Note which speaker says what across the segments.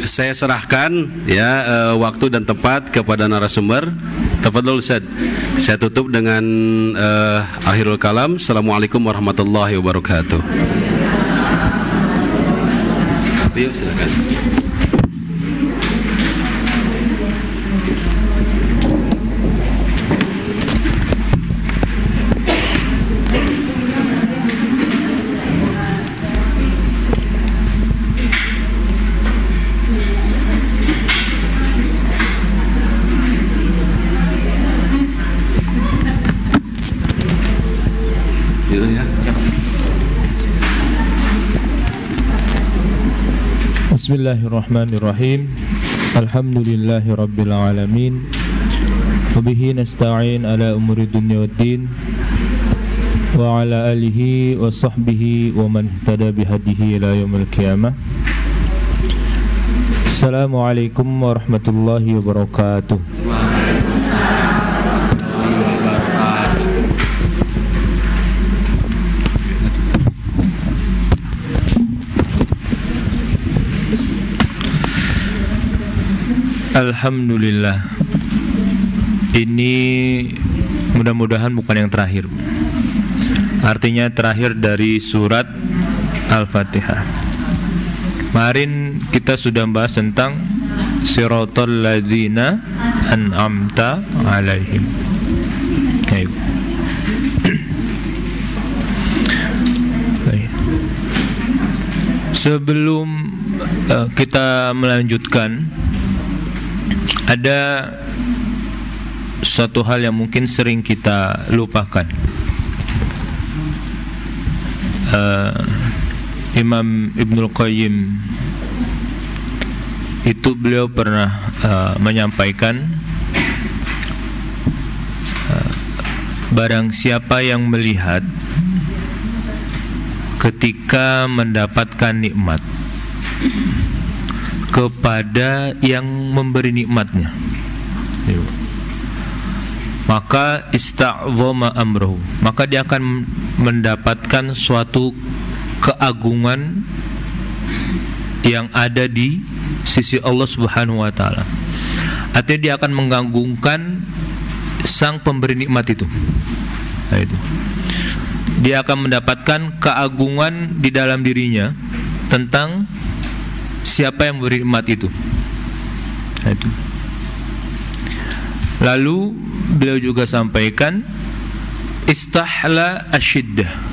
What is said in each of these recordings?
Speaker 1: saya serahkan ya waktu dan tempat kepada narasumber. Tafadhol Ustaz. Saya tutup dengan akhirul kalam. Assalamualaikum warahmatullahi wabarakatuh. Yuk silakan.
Speaker 2: Bismillahirrahmanirrahim. Alhamdulillahi rabbil alamin. Wabihi nasta'in ala umuri dunya waddin. Wa ala alihi wa sahbihi wa man ihtada bihadihi ila yaumil qiyamah. Assalamualaikum warahmatullahi wabarakatuh. Alhamdulillah. Ini mudah-mudahan bukan yang terakhir. Artinya terakhir dari surat Al-Fatihah. Kemarin kita sudah bahas tentang siratal ladzina an'amta alaihim. Baik. Sebelum kita melanjutkan, ada suatu hal yang mungkin sering kita lupakan. Imam Ibnul Qayyim itu beliau pernah menyampaikan, barang siapa yang melihat ketika mendapatkan nikmat kepada yang memberi nikmatnya, maka ista'zama amruhu, maka dia akan mendapatkan suatu keagungan yang ada di sisi Allah Subhanahu wa taala. Artinya dia akan menggagungkan sang pemberi nikmat itu. Nah, itu. Dia akan mendapatkan keagungan di dalam dirinya tentang siapa yang memberi nikmat itu. Nah, itu. Lalu beliau juga sampaikan istahla asyiddah.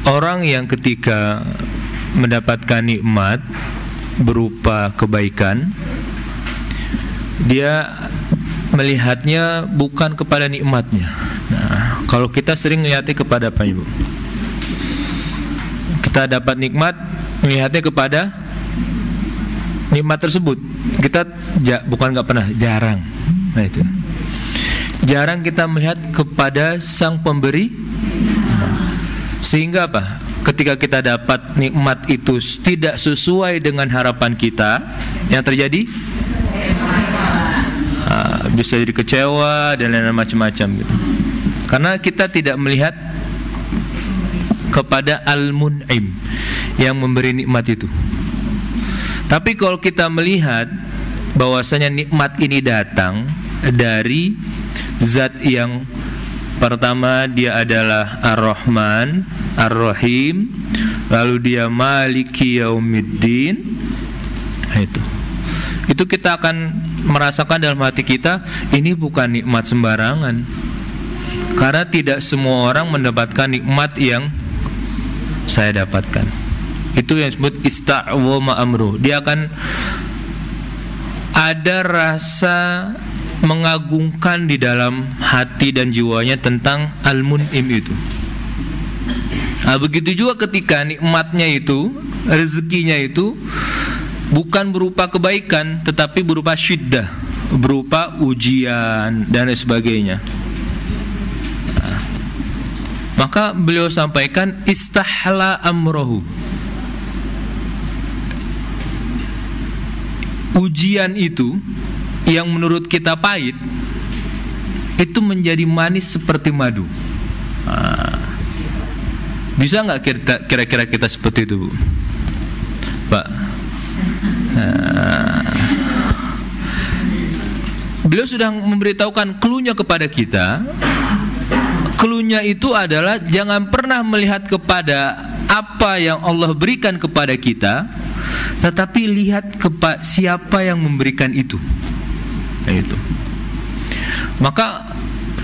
Speaker 2: Orang yang ketika mendapatkan nikmat berupa kebaikan, dia melihatnya bukan kepada nikmatnya. Nah, kalau kita sering melihatnya kepada apa, Ibu? Kita dapat nikmat, melihatnya kepada nikmat tersebut. Kita bukan nggak pernah, jarang. Nah, itu. Jarang kita melihat kepada sang pemberi. Sehingga apa? Ketika kita dapat nikmat itu tidak sesuai dengan harapan kita, yang terjadi bisa jadi kecewa dan lain-lain macam-macam gitu. Karena kita tidak melihat kepada Al-Mun'im yang memberi nikmat itu. Tapi kalau kita melihat bahwasanya nikmat ini datang dari zat yang pertama, dia adalah Ar-Rahman, Ar-Rahim, lalu dia Maliki Yaumiddin. Itu kita akan merasakan dalam hati kita, ini bukan nikmat sembarangan. Karena tidak semua orang mendapatkan nikmat yang saya dapatkan. Itu yang disebut ista'wama amru. Dia akan ada rasa mengagungkan di dalam hati dan jiwanya tentang Al-Mun'im itu. Nah, begitu juga ketika nikmatnya itu, rezekinya itu bukan berupa kebaikan, tetapi berupa syiddah, berupa ujian dan sebagainya. Nah, maka beliau sampaikan istahla amrohu. Ujian itu yang menurut kita pahit, itu menjadi manis seperti madu. Nah, bisa nggak kira-kira kita seperti itu, Bu? Pak? Nah, beliau sudah memberitahukan clue-nya kepada kita. Clue-nya itu adalah jangan pernah melihat kepada apa yang Allah berikan kepada kita, tetapi lihat kepada siapa yang memberikan itu. Nah, itu. Maka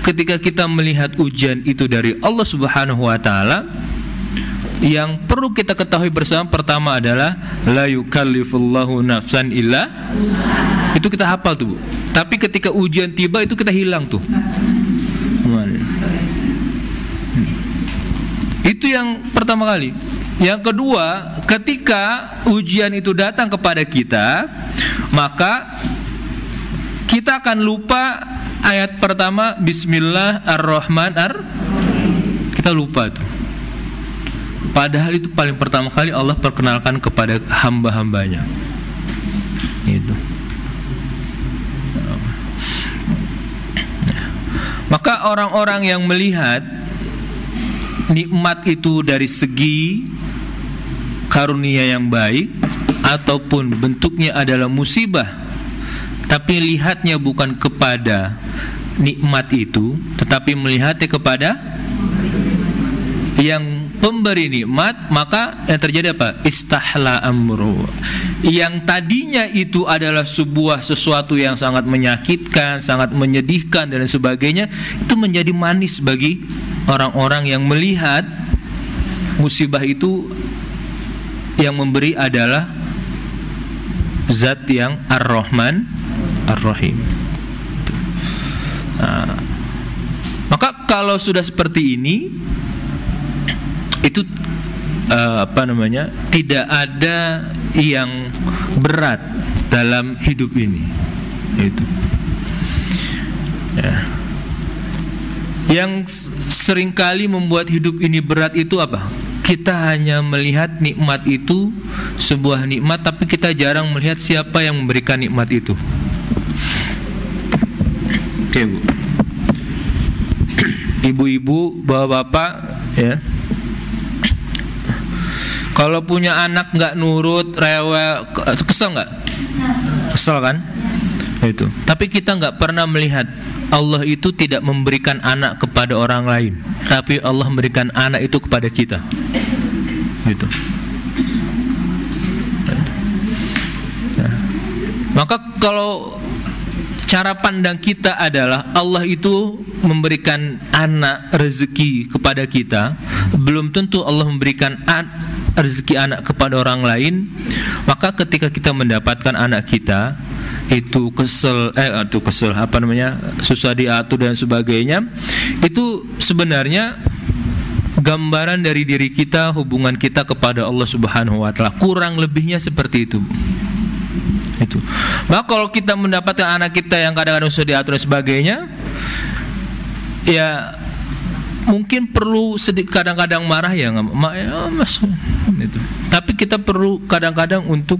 Speaker 2: ketika kita melihat ujian itu dari Allah Subhanahu wa taala, yang perlu kita ketahui bersama pertama adalah la yukallifullahu nafsan illa, itu kita hafal tuh, Bu. Tapi ketika ujian tiba itu kita hilang tuh. Itu yang pertama kali. Yang kedua, ketika ujian itu datang kepada kita, maka kita akan lupa ayat pertama Bismillahirrahmanirrahim. Kita lupa tuh. Padahal itu paling pertama kali Allah perkenalkan kepada hamba-hambanya. Itu. Maka orang-orang yang melihat nikmat itu dari segi karunia yang baik ataupun bentuknya adalah musibah, tapi lihatnya bukan kepada nikmat itu, tetapi melihatnya kepada yang pemberi nikmat, maka yang terjadi apa? Istahla amru. Yang tadinya itu adalah sebuah sesuatu yang sangat menyakitkan, sangat menyedihkan dan sebagainya, itu menjadi manis bagi orang-orang yang melihat musibah itu yang memberi adalah Zat yang Ar-Rahman Ar-Rahim. Nah, maka kalau sudah seperti ini, itu tidak ada yang berat dalam hidup ini. Itu. Ya. Yang seringkali membuat hidup ini berat itu apa? Kita hanya melihat nikmat itu sebuah nikmat, tapi kita jarang melihat siapa yang memberikan nikmat itu. Oke, Bu. Ibu-ibu, bapak-bapak, ya. Kalau punya anak nggak nurut, rewel, kesel nggak? Kesel kan? Itu. Tapi kita nggak pernah melihat Allah itu tidak memberikan anak kepada orang lain, tapi Allah memberikan anak itu kepada kita. Gitu. Nah, maka kalau cara pandang kita adalah Allah itu memberikan anak rezeki kepada kita, belum tentu Allah memberikan rezeki anak kepada orang lain. Maka ketika kita mendapatkan anak kita itu kesel, susah diatur dan sebagainya, itu sebenarnya gambaran dari diri kita, hubungan kita kepada Allah Subhanahu wa taala. Kurang lebihnya seperti itu. Itu. Maka kalau kita mendapatkan anak kita yang kadang-kadang susah diatur dan sebagainya, ya mungkin perlu sedikit kadang-kadang marah, ya mas, itu. Tapi kita perlu kadang-kadang untuk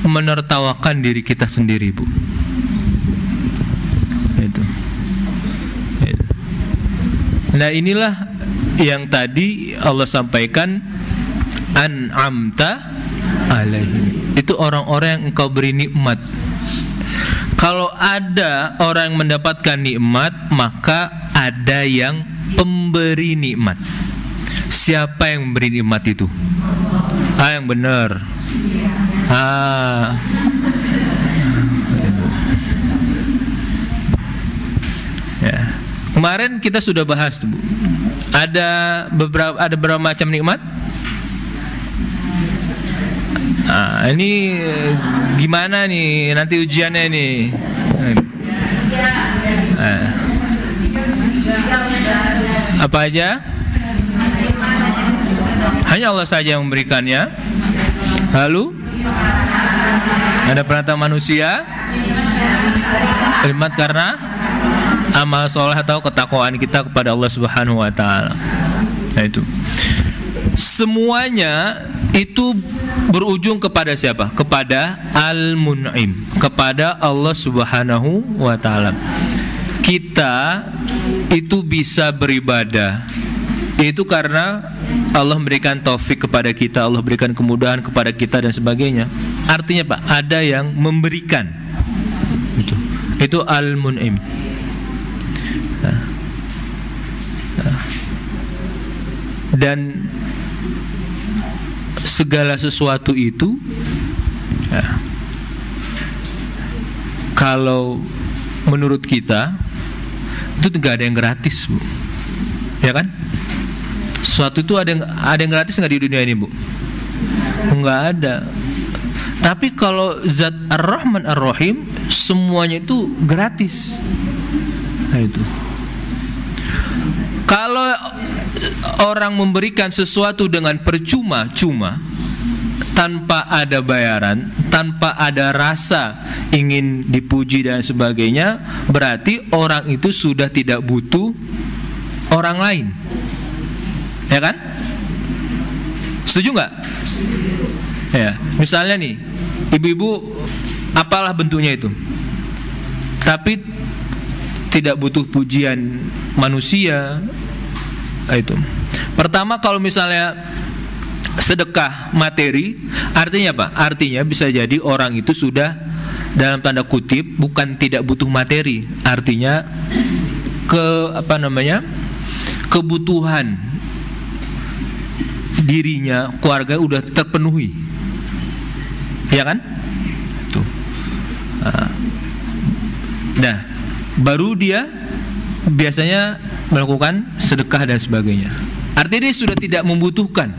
Speaker 2: menertawakan diri kita sendiri, Bu. Itu. Nah, inilah yang tadi Allah sampaikan, an'amta alaihim. Itu orang-orang yang engkau beri nikmat. Kalau ada orang yang mendapatkan nikmat, maka ada yang pemberi nikmat. Siapa yang memberi nikmat itu? Yang benar. Ya. Kemarin kita sudah bahas, Bu. Ada beberapa macam nikmat. Ini gimana nih nanti ujiannya nih? Apa aja? Hanya Allah saja yang memberikannya. Lalu ada perantara manusia, nikmat karena amal soleh atau ketakwaan kita kepada Allah Subhanahu wa taala. Nah, itu. Semuanya itu berujung kepada siapa? Kepada Al-Mun'im, kepada Allah Subhanahu wa taala. Kita itu bisa beribadah itu karena Allah memberikan taufik kepada kita, Allah berikan kemudahan kepada kita dan sebagainya. Artinya Pak, ada yang memberikan. Itu Al-Mun'im. Dan segala sesuatu itu kalau menurut kita itu nggak ada yang gratis, Bu. Ya kan? Sesuatu itu ada yang gratis nggak di dunia ini, Bu? Nggak ada. Tapi kalau Zat Ar-Rahman Ar-Rahim, semuanya itu gratis. Nah itu. Kalau orang memberikan sesuatu dengan percuma-cuma, tanpa ada bayaran, tanpa ada rasa ingin dipuji dan sebagainya, berarti orang itu sudah tidak butuh orang lain. Ya kan? Setuju nggak? Ya, misalnya nih, ibu-ibu apalah bentuknya itu, tapi tidak butuh pujian manusia. Itu pertama, kalau misalnya sedekah materi, artinya apa? Artinya bisa jadi orang itu sudah dalam tanda kutip bukan tidak butuh materi, artinya kebutuhan dirinya, keluarga udah terpenuhi, ya kan? Itu. Nah, baru dia biasanya melakukan sedekah dan sebagainya. Artinya dia sudah tidak membutuhkan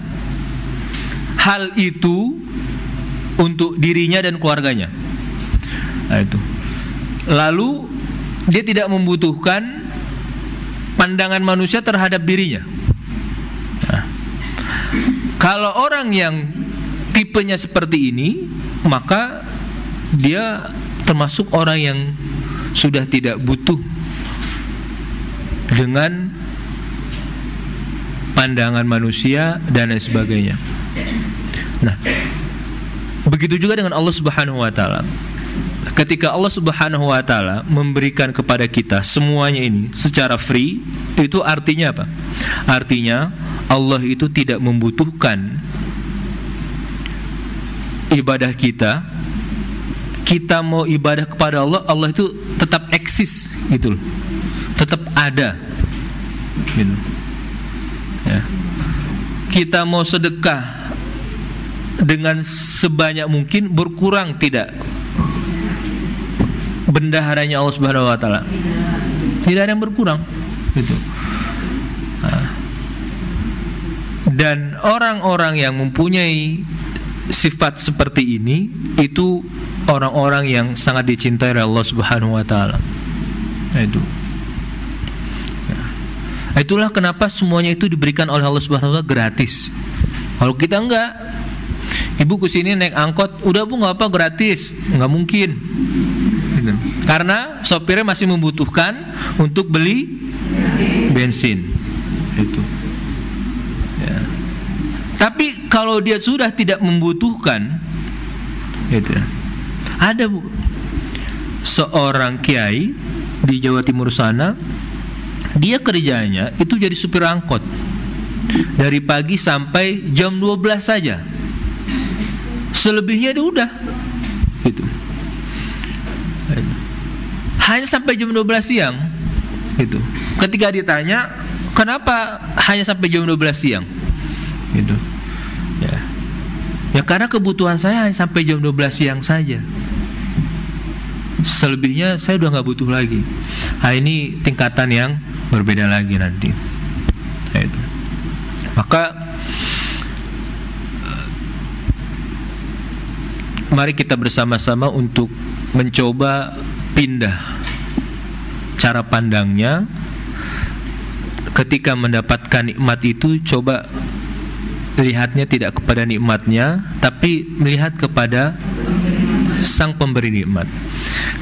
Speaker 2: hal itu untuk dirinya dan keluarganya. Nah, itu. Lalu dia tidak membutuhkan pandangan manusia terhadap dirinya. Nah, kalau orang yang tipenya seperti ini, maka dia termasuk orang yang sudah tidak butuh dengan pandangan manusia dan lain sebagainya. Nah, begitu juga dengan Allah Subhanahu wa taala. Ketika Allah Subhanahu wa taala memberikan kepada kita semuanya ini secara free, itu artinya apa? Artinya Allah itu tidak membutuhkan ibadah kita. Kita mau ibadah kepada Allah, Allah itu tetap eksis gitu loh. Tetap ada gitu. Ya. Kita mau sedekah dengan sebanyak mungkin, berkurang tidak bendaharanya Allah Subhanahu wa taala? Tidak ada yang berkurang gitu. Nah. Dan orang-orang yang mempunyai sifat seperti ini, itu orang-orang yang sangat dicintai oleh Allah Subhanahu wa taala. Nah, itu. Itulah kenapa semuanya itu diberikan oleh Allah Subhanahu wa taala gratis. Kalau kita enggak, ibu kesini naik angkot, udah Bu nggak apa gratis, nggak mungkin. Gitu. Karena sopirnya masih membutuhkan untuk beli bensin. Itu. Ya. Tapi kalau dia sudah tidak membutuhkan, gitu. Ada Bu, seorang kiai di Jawa Timur sana. Dia kerjanya itu jadi supir angkot dari pagi sampai jam 12 saja. Selebihnya dia udah gitu. Hanya sampai jam 12 siang gitu. Ketika ditanya, "Kenapa hanya sampai jam 12 siang?" Gitu. Ya karena kebutuhan saya hanya sampai jam 12 siang saja. Selebihnya saya udah nggak butuh lagi. Nah, ini tingkatan yang berbeda lagi nanti. Itu. Maka mari kita bersama-sama untuk mencoba pindah cara pandangnya. Ketika mendapatkan nikmat itu, coba lihatnya tidak kepada nikmatnya, tapi melihat kepada Sang Pemberi nikmat.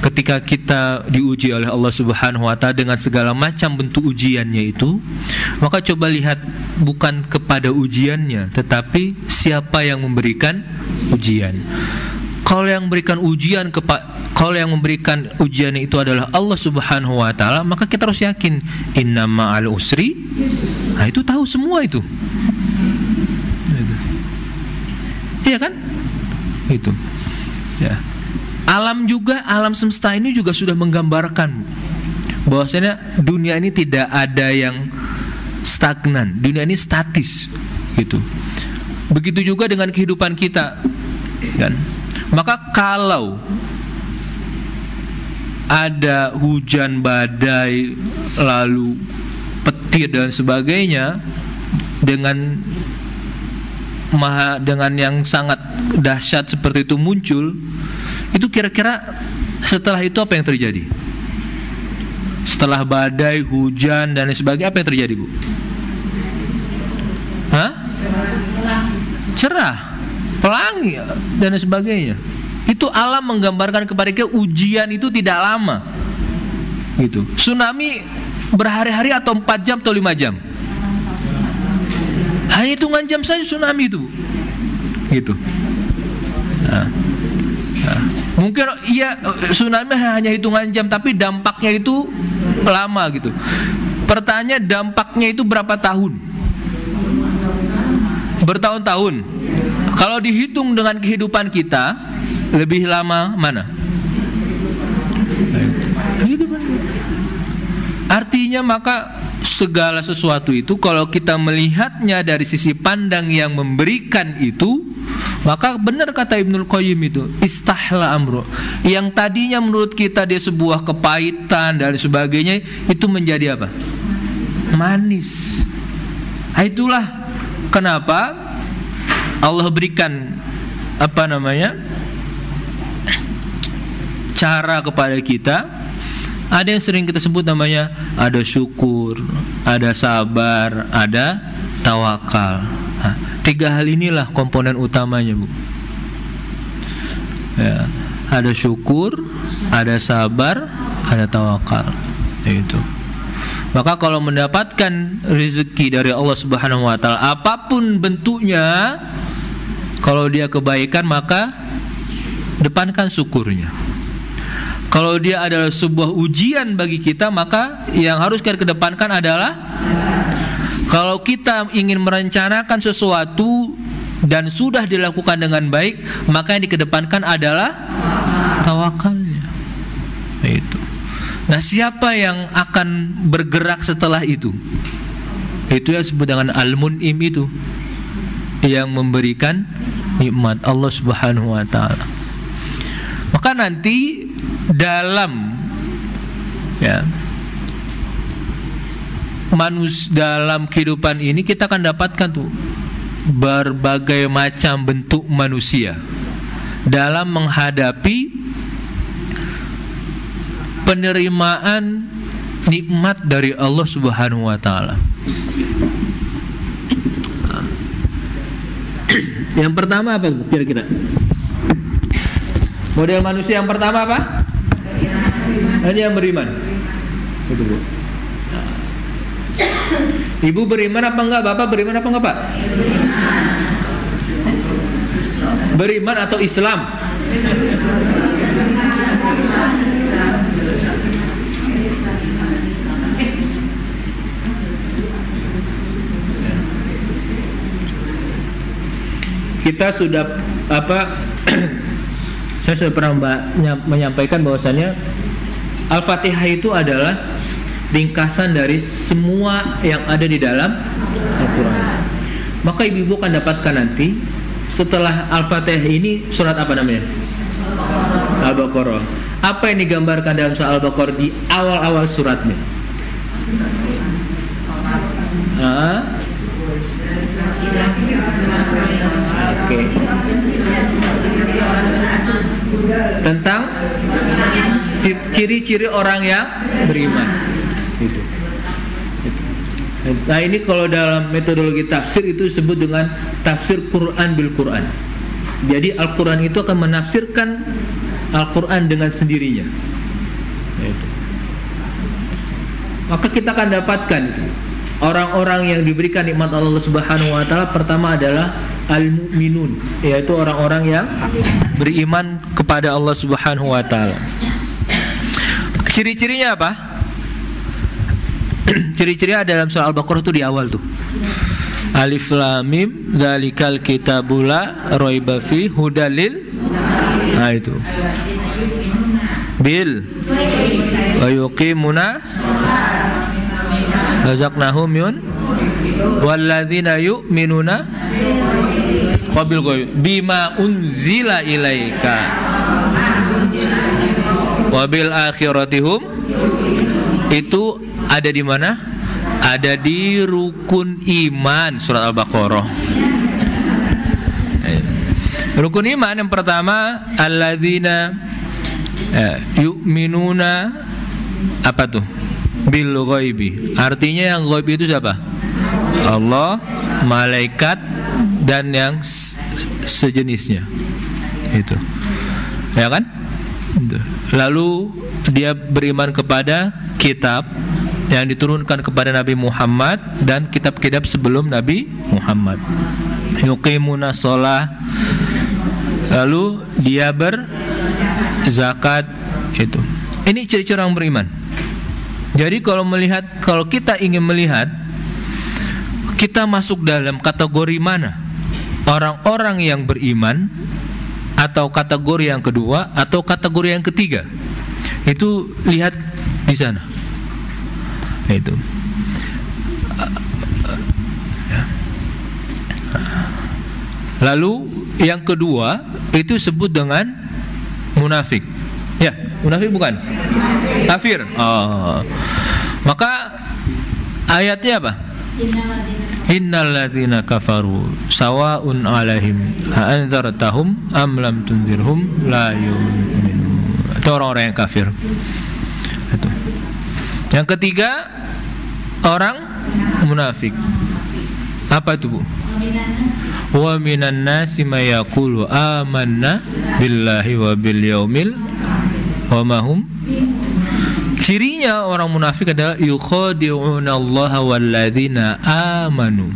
Speaker 2: Ketika kita diuji oleh Allah Subhanahu wa taala dengan segala macam bentuk ujiannya itu, maka coba lihat bukan kepada ujiannya, tetapi siapa yang memberikan ujian. Kalau yang memberikan ujian itu adalah Allah Subhanahu wa taala, maka kita harus yakin inna ma'al usri. Nah, itu tahu semua itu. Iya kan? Itu. Ya. Alam semesta ini juga sudah menggambarkan bahwasanya dunia ini tidak ada yang stagnan, dunia ini statis gitu. Begitu juga dengan kehidupan kita kan. Maka kalau ada hujan badai lalu petir dan sebagainya dengan yang sangat dahsyat seperti itu muncul, itu kira-kira setelah itu apa yang terjadi? Setelah badai, hujan dan sebagainya, apa yang terjadi, Bu? Hah? Cerah, pelangi dan sebagainya. Itu alam menggambarkan kepada kita ujian itu tidak lama. Gitu. Tsunami berhari-hari atau 4 jam atau 5 jam? Hanya hitungan jam saja tsunami itu. Gitu. Nah. Mungkin iya tsunami hanya hitungan jam, tapi dampaknya itu lama gitu. Pertanyaan, dampaknya itu berapa tahun? Bertahun-tahun. Kalau dihitung dengan kehidupan kita, lebih lama mana? Artinya maka segala sesuatu itu kalau kita melihatnya dari sisi pandang yang memberikan itu, maka benar kata Ibnul Qayyim itu, istahla amru. Yang tadinya menurut kita dia sebuah kepahitan dan sebagainya, itu menjadi apa? Manis. Itulah kenapa Allah berikan cara kepada kita. Ada yang sering kita sebut namanya ada syukur, ada sabar, ada tawakal. 3 hal inilah komponen utamanya, Bu. Ya, ada syukur, ada sabar, ada tawakal. Itu. Maka kalau mendapatkan rezeki dari Allah Subhanahu wa taala, apapun bentuknya, kalau dia kebaikan maka depankan syukurnya. Kalau dia adalah sebuah ujian bagi kita, maka yang harus kita kedepankan adalah, kalau kita ingin merencanakan sesuatu dan sudah dilakukan dengan baik, maka yang dikedepankan adalah tawakalnya. Itu. Nah, siapa yang akan bergerak setelah itu? Itu yang disebut dengan Al-Mun'im itu, yang memberikan nikmat Allah Subhanahu wa taala. Maka nanti dalam dalam kehidupan ini kita akan dapatkan tuh berbagai macam bentuk manusia dalam menghadapi penerimaan nikmat dari Allah Subhanahu wa taala. Yang pertama apa kira-kira? Model manusia yang pertama apa? Ini yang beriman. Itu, Bu. Ibu beriman apa enggak? Bapak beriman apa enggak, Pak? Beriman atau Islam? Kita sudah saya sudah pernah menyampaikan bahwasannya Al-Fatihah itu adalah ringkasan dari semua yang ada di dalam Al-Quran. Maka ibu-ibu akan dapatkan nanti setelah Al-Fatihah ini surat apa namanya? Al-Baqarah. Apa yang digambarkan dalam surat Al-Baqarah di awal-awal suratnya? Oke. Tentang ciri-ciri orang yang beriman. Itu. Nah, ini kalau dalam metodologi tafsir itu disebut dengan tafsir Quran bil Quran. Jadi Al-Quran itu akan menafsirkan Al-Quran dengan sendirinya. Itu. Maka kita akan dapatkan orang-orang yang diberikan nikmat Allah Subhanahu wa taala, pertama adalah al-mu'minun, yaitu orang-orang yang beriman kepada Allah Subhanahu wa taala. Ciri-cirinya apa? Ciri-cirinya dalam surah Al-Baqarah itu di awal tuh. Alif Lam Mim, dzalikal kitabul la raiba fi hudalil Nah itu. Bil wa yuqimuna razaqnahum yun walladzina yu'minuna qabil bima unzila ilaika wabil akhiratihum. Itu ada di mana? Ada di rukun iman, surat Al-Baqarah. Rukun iman yang pertama alladzina yu'minuna apa tuh? Bil ghaibi. Artinya yang ghaib itu siapa? Allah, malaikat dan yang sejenisnya. Itu. Ya kan? Itu. Lalu dia beriman kepada kitab yang diturunkan kepada Nabi Muhammad dan kitab-kitab sebelum Nabi Muhammad. Yuqimuna shalah. Lalu dia berzakat itu. Ini ciri-ciri orang beriman. Jadi kalau kita ingin melihat kita masuk dalam kategori mana? Orang-orang yang beriman atau kategori yang kedua atau kategori yang ketiga? Itu lihat di sana. Itu. Lalu yang kedua itu sebut dengan munafik. Ya, munafik bukan? Kafir. Oh. Maka ayatnya apa? Innal ladzina kafaru sawa'un 'alaihim a anzartahum am lam tunzirhum la yu'minun. Itu orang-orang yang kafir. Itu. Yang ketiga orang munafik. Apa itu, Bu? Wa minan nasi may yaqulu amanna billahi wa bil yaumil wa ma hum. Cirinya orang munafik adalah yukhadi'una Allah wal ladzina amanu.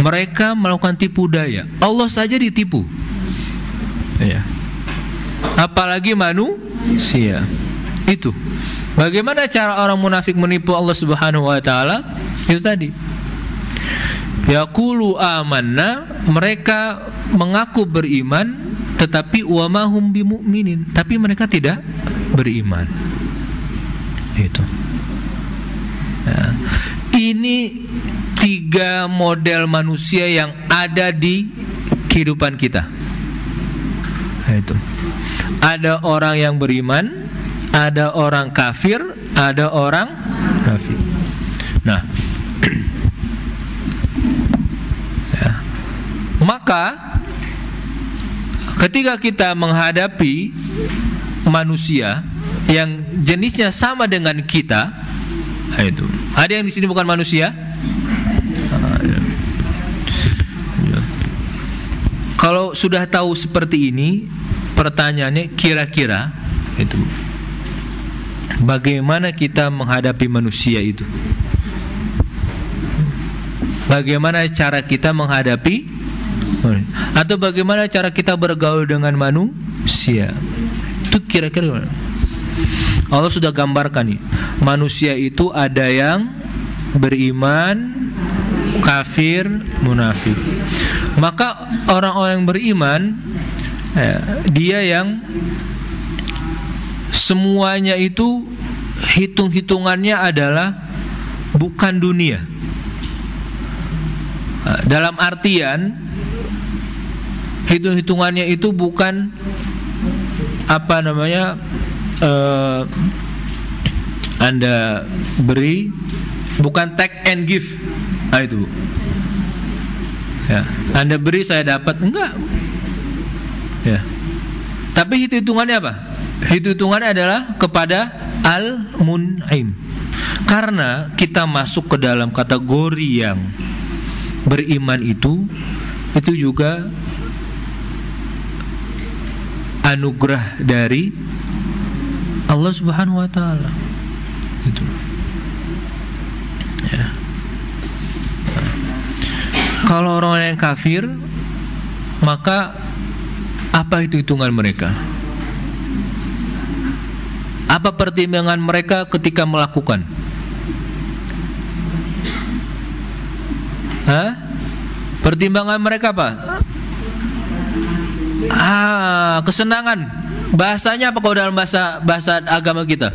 Speaker 2: Mereka melakukan tipu daya. Allah saja ditipu. Ya. Apalagi manusia. Itu. Bagaimana cara orang munafik menipu Allah Subhanahu wa taala? Itu tadi. Yaqulu amanna, mereka mengaku beriman tetapi wa ma hum bimu'minin, tapi mereka tidak beriman. Itu. Ya. Ini 3 model manusia yang ada di kehidupan kita. Itu. Ada orang yang beriman, ada orang kafir, ada orang kafir. Nah, ya. Maka ketika kita menghadapi manusia yang jenisnya sama dengan kita, itu. Ada yang di sini bukan manusia? Kalau sudah tahu seperti ini, pertanyaannya kira-kira itu bagaimana kita menghadapi manusia itu? Bagaimana cara kita menghadapi, atau bagaimana cara kita bergaul dengan manusia? Itu kira-kira Allah sudah gambarkan nih. Manusia itu ada yang beriman, kafir, munafik. Maka orang-orang yang beriman, dia yang semuanya itu hitung-hitungannya adalah bukan dunia. Dalam artian hitung-hitungannya itu bukan apa namanya, Anda beri, bukan take and give. Nah itu ya, Anda beri saya dapat, enggak ya. Tapi hitung-hitungannya apa? Hitung-hitungannya adalah kepada Al-Mun'im. Karena kita masuk ke dalam kategori yang beriman itu juga anugerah dari Allah Subhanahu wa taala. Itu. Ya. Kalau orang yang kafir, maka apa itu hitungan mereka? Apa pertimbangan mereka ketika melakukan? Pertimbangan mereka apa? Kesenangan. Bahasanya apa kalau dalam bahasa agama kita?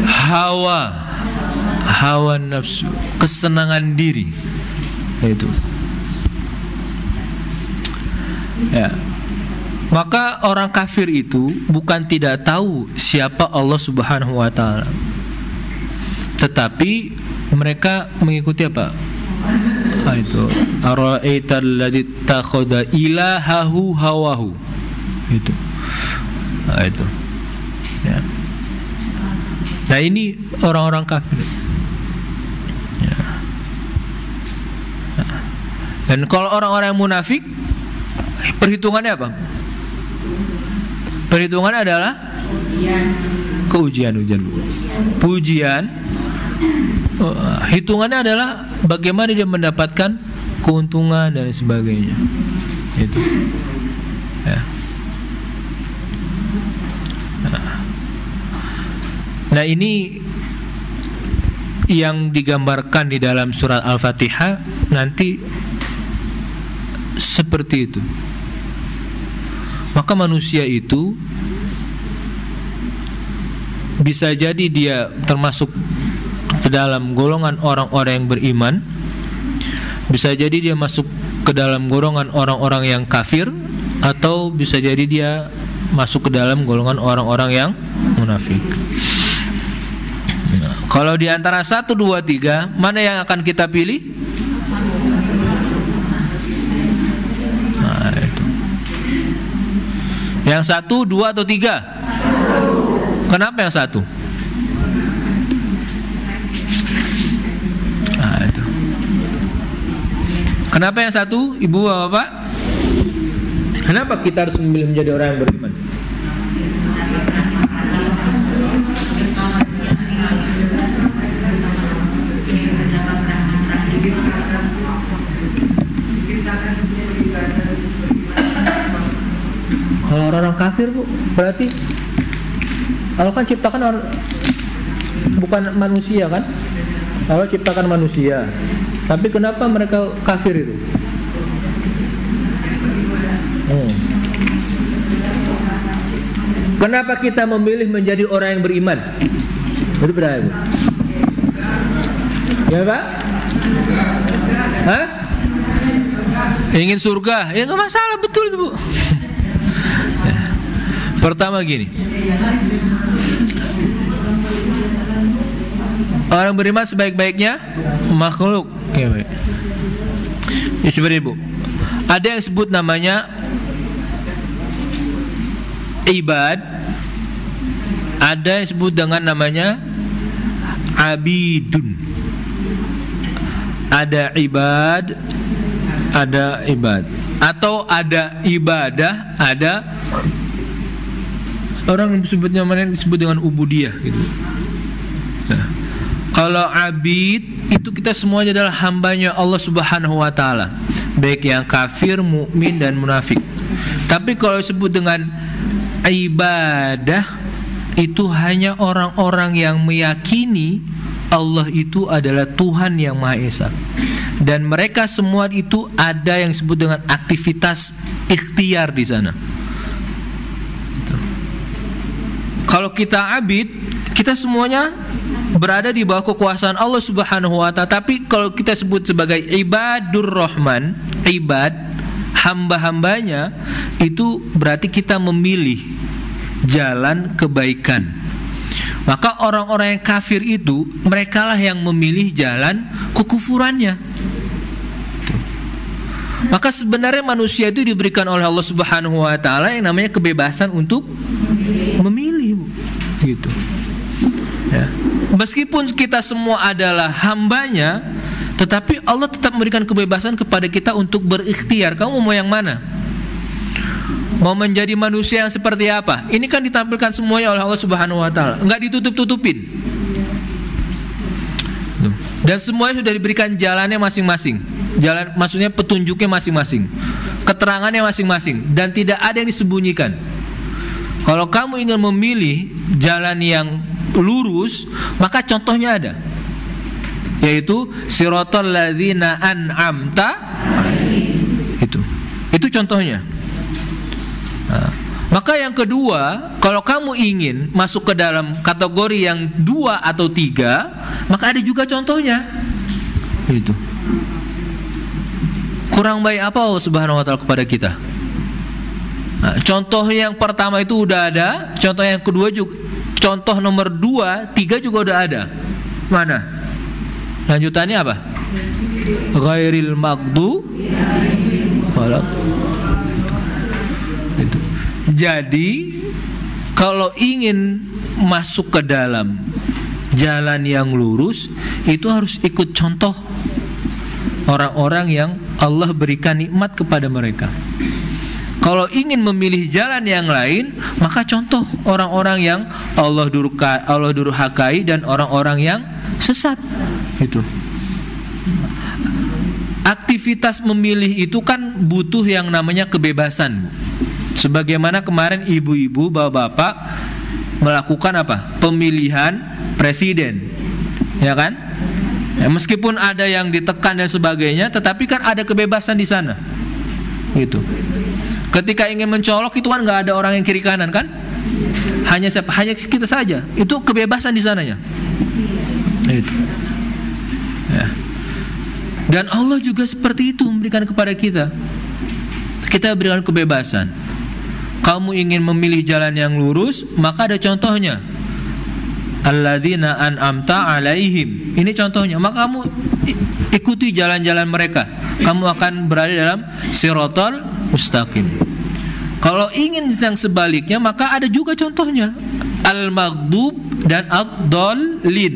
Speaker 2: Hawa nafsu, kesenangan diri. Itu. Ya. Maka orang kafir itu bukan tidak tahu siapa Allah Subhanahu wa taala. Tetapi mereka mengikuti apa? Itu ara'aital ladzi takhadha ilahahu hawahu. Itu. Itu. Ya. Nah, ini orang-orang kafir. Ya. Dan kalau orang-orang yang munafik, perhitungannya apa? Perhitungannya adalah ujian. Hitungannya adalah bagaimana dia mendapatkan keuntungan dan sebagainya. Itu. Ya. Nah, ini yang digambarkan di dalam surat Al-Fatihah nanti seperti itu. Maka manusia itu bisa jadi dia termasuk ke dalam golongan orang-orang yang beriman, bisa jadi dia masuk ke dalam golongan orang-orang yang kafir, atau bisa jadi dia masuk ke dalam golongan orang-orang yang munafik. Kalau di antara 1, 2, 3, mana yang akan kita pilih? Nah, itu. Yang 1, 2, atau 3? Kenapa yang 1? Nah, itu. Kenapa yang 1, Ibu, Bapak? Kenapa kita harus memilih menjadi orang yang beriman? Kalau orang-orang kafir, Bu, berarti Allah kan ciptakan orang, bukan manusia kan? Allah ciptakan manusia. Tapi kenapa mereka kafir itu? Kenapa kita memilih menjadi orang yang beriman? Itu berapa, Bu? Ya, Pak? Hah? Ingin surga? Ya nggak masalah, betul itu, Bu. Pertama gini, orang beriman sebaik-baiknya makhluk. Ya, seperti Bu, ada yang sebut namanya ibad, ada yang sebut dengan namanya abidun. Ada ibad, ada ibad, atau ada ibadah, ada orang disebutnya mana, disebut dengan ubudiyah gitu. Nah, kalau abid itu kita semuanya adalah hambanya Allah Subhanahu wa taala, baik yang kafir, mukmin dan munafik. Tapi kalau disebut dengan ibadah itu hanya orang-orang yang meyakini Allah itu adalah Tuhan yang Maha Esa. Dan mereka semua itu ada yang disebut dengan aktivitas ikhtiar di sana. Kalau kita abid, kita semuanya berada di bawah kekuasaan Allah Subhanahu wa taala. Tapi kalau kita sebut sebagai ibadur rahman, ibad, hamba-hambanya, itu berarti kita memilih jalan kebaikan. Maka orang-orang yang kafir itu, merekalah yang memilih jalan kekufurannya. Maka sebenarnya manusia itu diberikan oleh Allah Subhanahu wa taala yang namanya kebebasan untuk memilih, gitu. Ya. Meskipun kita semua adalah hambanya, tetapi Allah tetap memberikan kebebasan kepada kita untuk berikhtiar. Kamu mau yang mana? Mau menjadi manusia yang seperti apa? Ini kan ditampilkan semuanya oleh Allah Subhanahu wa taala, enggak ditutup-tutupin. Dan semuanya sudah diberikan jalannya masing-masing. Jalan maksudnya petunjuknya masing-masing, keterangannya masing-masing, dan tidak ada yang disembunyikan. Kalau kamu ingin memilih jalan yang lurus, maka contohnya ada, yaitu siratal ladzina an'amta. Itu Itu contohnya. Maka yang kedua, kalau kamu ingin masuk ke dalam kategori yang 2 atau 3, maka ada juga contohnya. Itu. Kurang baik apa Allah Subhanahu wa taala kepada kita? Contoh yang pertama itu udah ada, contoh yang kedua juga, contoh nomor 2, 3 juga udah ada. Mana? Lanjutannya apa? Ghairil maghdubi itu. Jadi kalau ingin masuk ke dalam jalan yang lurus, itu harus ikut contoh orang-orang yang Allah berikan nikmat kepada mereka. Kalau ingin memilih jalan yang lain, maka contoh orang-orang yang Allah durhakai dan orang-orang yang sesat. Itu. Aktivitas memilih itu kan butuh yang namanya kebebasan. Sebagaimana kemarin ibu-ibu, bapak-bapak melakukan apa? Pemilihan presiden, ya kan? Ya, meskipun ada yang ditekan dan sebagainya, tetapi kan ada kebebasan di sana. Itu. Ketika ingin mencolok itu kan nggak ada orang yang kiri kanan kan? Hanya siapa? Hanya kita saja. Itu kebebasan di sananya. Itu. Ya. Dan Allah juga seperti itu memberikan kepada kita. Kita berikan kebebasan. Kamu ingin memilih jalan yang lurus, maka ada contohnya. Alladzina an'amta alaihim. Ini contohnya. Maka kamu ikuti jalan-jalan mereka. Kamu akan berada dalam siratal mustaqim. Kalau ingin yang sebaliknya, maka ada juga contohnya. Al-maghdub dan ad-dallin,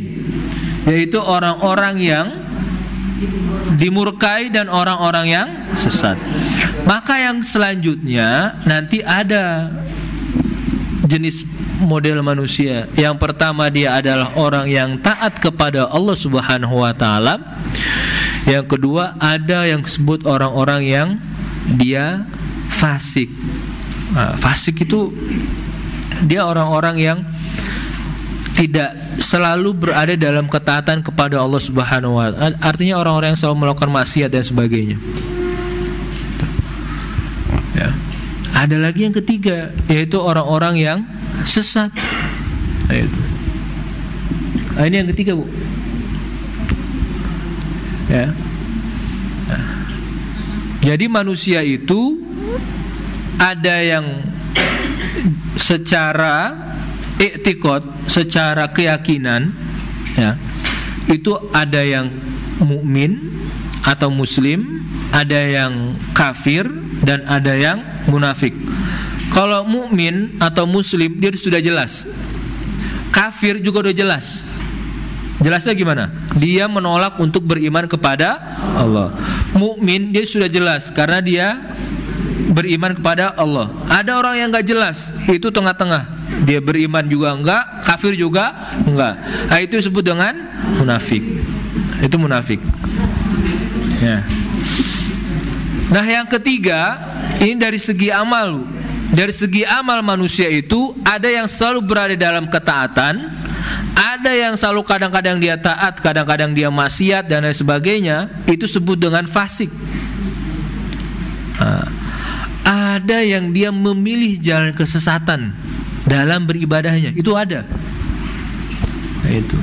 Speaker 2: yaitu orang-orang yang dimurkai dan orang-orang yang sesat. Maka yang selanjutnya nanti ada jenis model manusia. Yang pertama dia adalah orang yang taat kepada Allah Subhanahu wa taala. Yang kedua ada yang disebut orang-orang yang dia fasik. Fasik itu dia orang-orang yang tidak selalu berada dalam ketaatan kepada Allah Subhanahu wa taala. Artinya orang-orang yang selalu melakukan maksiat dan sebagainya. Ya. Ada lagi yang ketiga, yaitu orang-orang yang sesat. Ini yang ketiga, Bu. Ya. Jadi manusia itu ada yang secara i'tiqad, secara keyakinan, ya, itu ada yang mukmin atau muslim, ada yang kafir dan ada yang munafik. Kalau mukmin atau muslim dia sudah jelas. Kafir juga udah jelas. Jelasnya gimana? Dia menolak untuk beriman kepada Allah. Mukmin dia sudah jelas karena dia beriman kepada Allah. Ada orang yang enggak jelas, itu tengah-tengah. Dia beriman juga enggak, kafir juga enggak. Nah, itu disebut dengan munafik. Itu munafik. Ya. Nah, yang ketiga, ini dari segi amal. Dari segi amal manusia itu ada yang selalu berada dalam ketaatan, ada yang selalu kadang-kadang dia taat, kadang-kadang dia maksiat dan lain sebagainya. Itu disebut dengan fasik. Ada yang dia memilih jalan kesesatan dalam beribadahnya, itu ada. Nah, itu.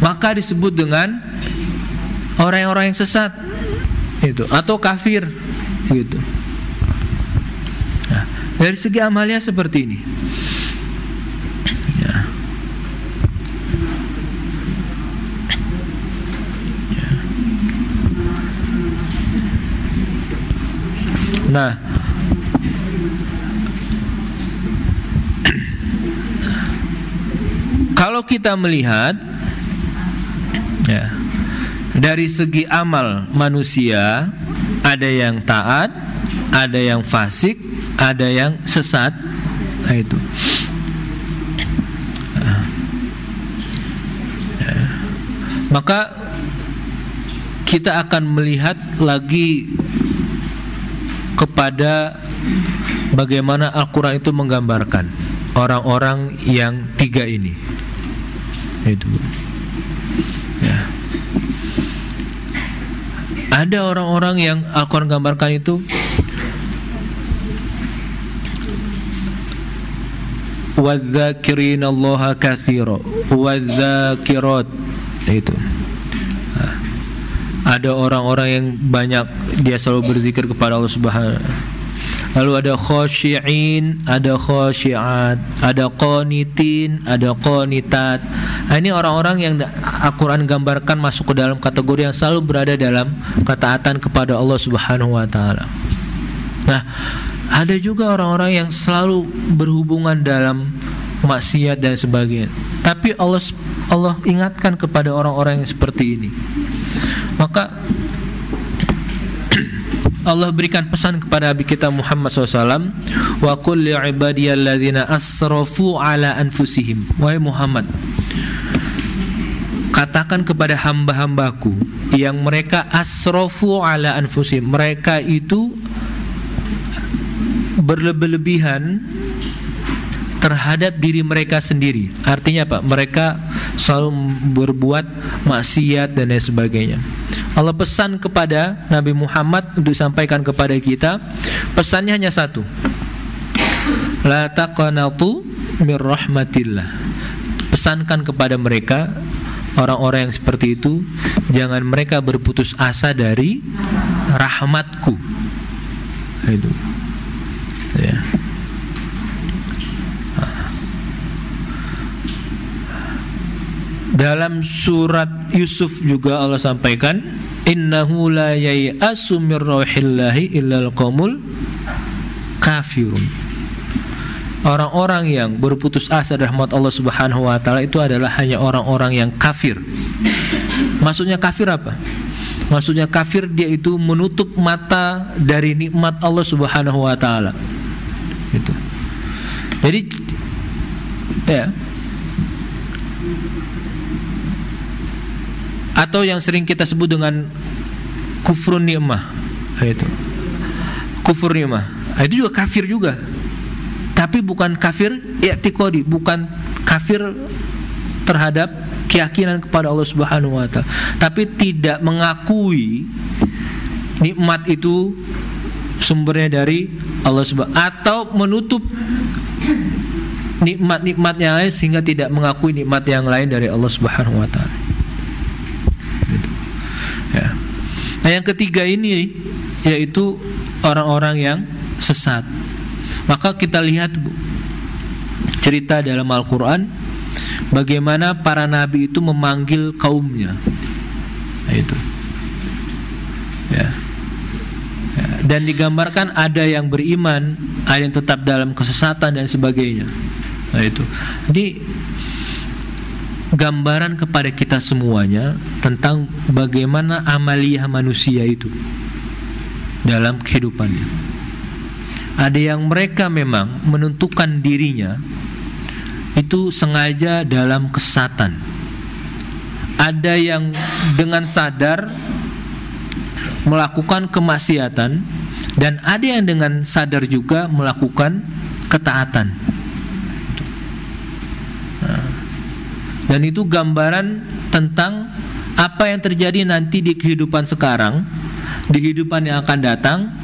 Speaker 2: Maka disebut dengan orang-orang yang sesat, itu atau kafir, gitu. Nah, dari segi amalnya seperti ini. Ya. Ya. Nah, kalau kita melihat, ya, dari segi amal manusia, ada yang taat, ada yang fasik, ada yang sesat. Nah, itu. Ya. Maka kita akan melihat lagi kepada bagaimana Al-Quran itu menggambarkan orang-orang yang tiga ini. Itu. Ya. Ada orang-orang yang Al-Quran gambarkan itu wadzakirinallaha katsira wadzakirat. Itu. Ada orang-orang yang banyak dia selalu berzikir kepada Allah Subhanahu. Lalu ada khasyi'in, ada khasyi'at, ada qanitin, ada qanitat. Ini orang-orang yang Al-Quran gambarkan masuk ke dalam kategori yang selalu berada dalam ketaatan kepada Allah Subhanahu wa ta'ala. Nah, ada juga orang-orang yang selalu berhubungan dalam maksiat dan sebagainya. Tapi Allah ingatkan kepada orang-orang yang seperti ini. Maka Allah berikan pesan kepada Nabi kita Muhammad SAW, wa qul li ibadiyalladzina asrafu ala anfusihim. Wahai Muhammad, katakan kepada hamba-hambaku yang mereka asrafu ala anfusihim, mereka itu berlebihan terhadap diri mereka sendiri. Artinya apa? Mereka selalu berbuat maksiat dan lain sebagainya. Allah pesan kepada Nabi Muhammad untuk sampaikan kepada kita, pesannya hanya satu, la taqnatu mir rahmatillah. Pesankan kepada mereka, orang-orang yang seperti itu, jangan mereka berputus asa dari rahmatku. Itu ya. Dalam surat Yusuf juga Allah sampaikan, innahu la yai'asu mir rauhillahi illal qaumul kafirun. Orang-orang yang berputus asa dari rahmat Allah Subhanahu wa taala itu adalah hanya orang-orang yang kafir. Maksudnya kafir apa? Maksudnya kafir dia itu menutup mata dari nikmat Allah Subhanahu wa taala. Itu. Jadi ya, atau yang sering kita sebut dengan kufrun ni'mah, itu kufur ni'mah, itu juga kafir juga, tapi bukan kafir i'tiqadi, bukan kafir terhadap keyakinan kepada Allah Subhanahu wa ta'ala, tapi tidak mengakui nikmat itu sumbernya dari Allah Subhanahu, atau menutup nikmat-nikmat yang lain sehingga tidak mengakui nikmat yang lain dari Allah Subhanahu wa ta'ala. Ya. Nah, yang ketiga ini yaitu orang-orang yang sesat. Maka kita lihat cerita dalam Al-Quran bagaimana para nabi itu memanggil kaumnya. Nah, itu ya. Ya. Dan digambarkan ada yang beriman, ada yang tetap dalam kesesatan dan sebagainya. Nah, itu jadi gambaran kepada kita semuanya tentang bagaimana amaliyah manusia itu dalam kehidupannya. Ada yang mereka memang menentukan dirinya itu sengaja dalam kesesatan. Ada yang dengan sadar melakukan kemaksiatan, dan ada yang dengan sadar juga melakukan ketaatan. Dan itu gambaran tentang apa yang terjadi nanti di kehidupan sekarang, di kehidupan yang akan datang,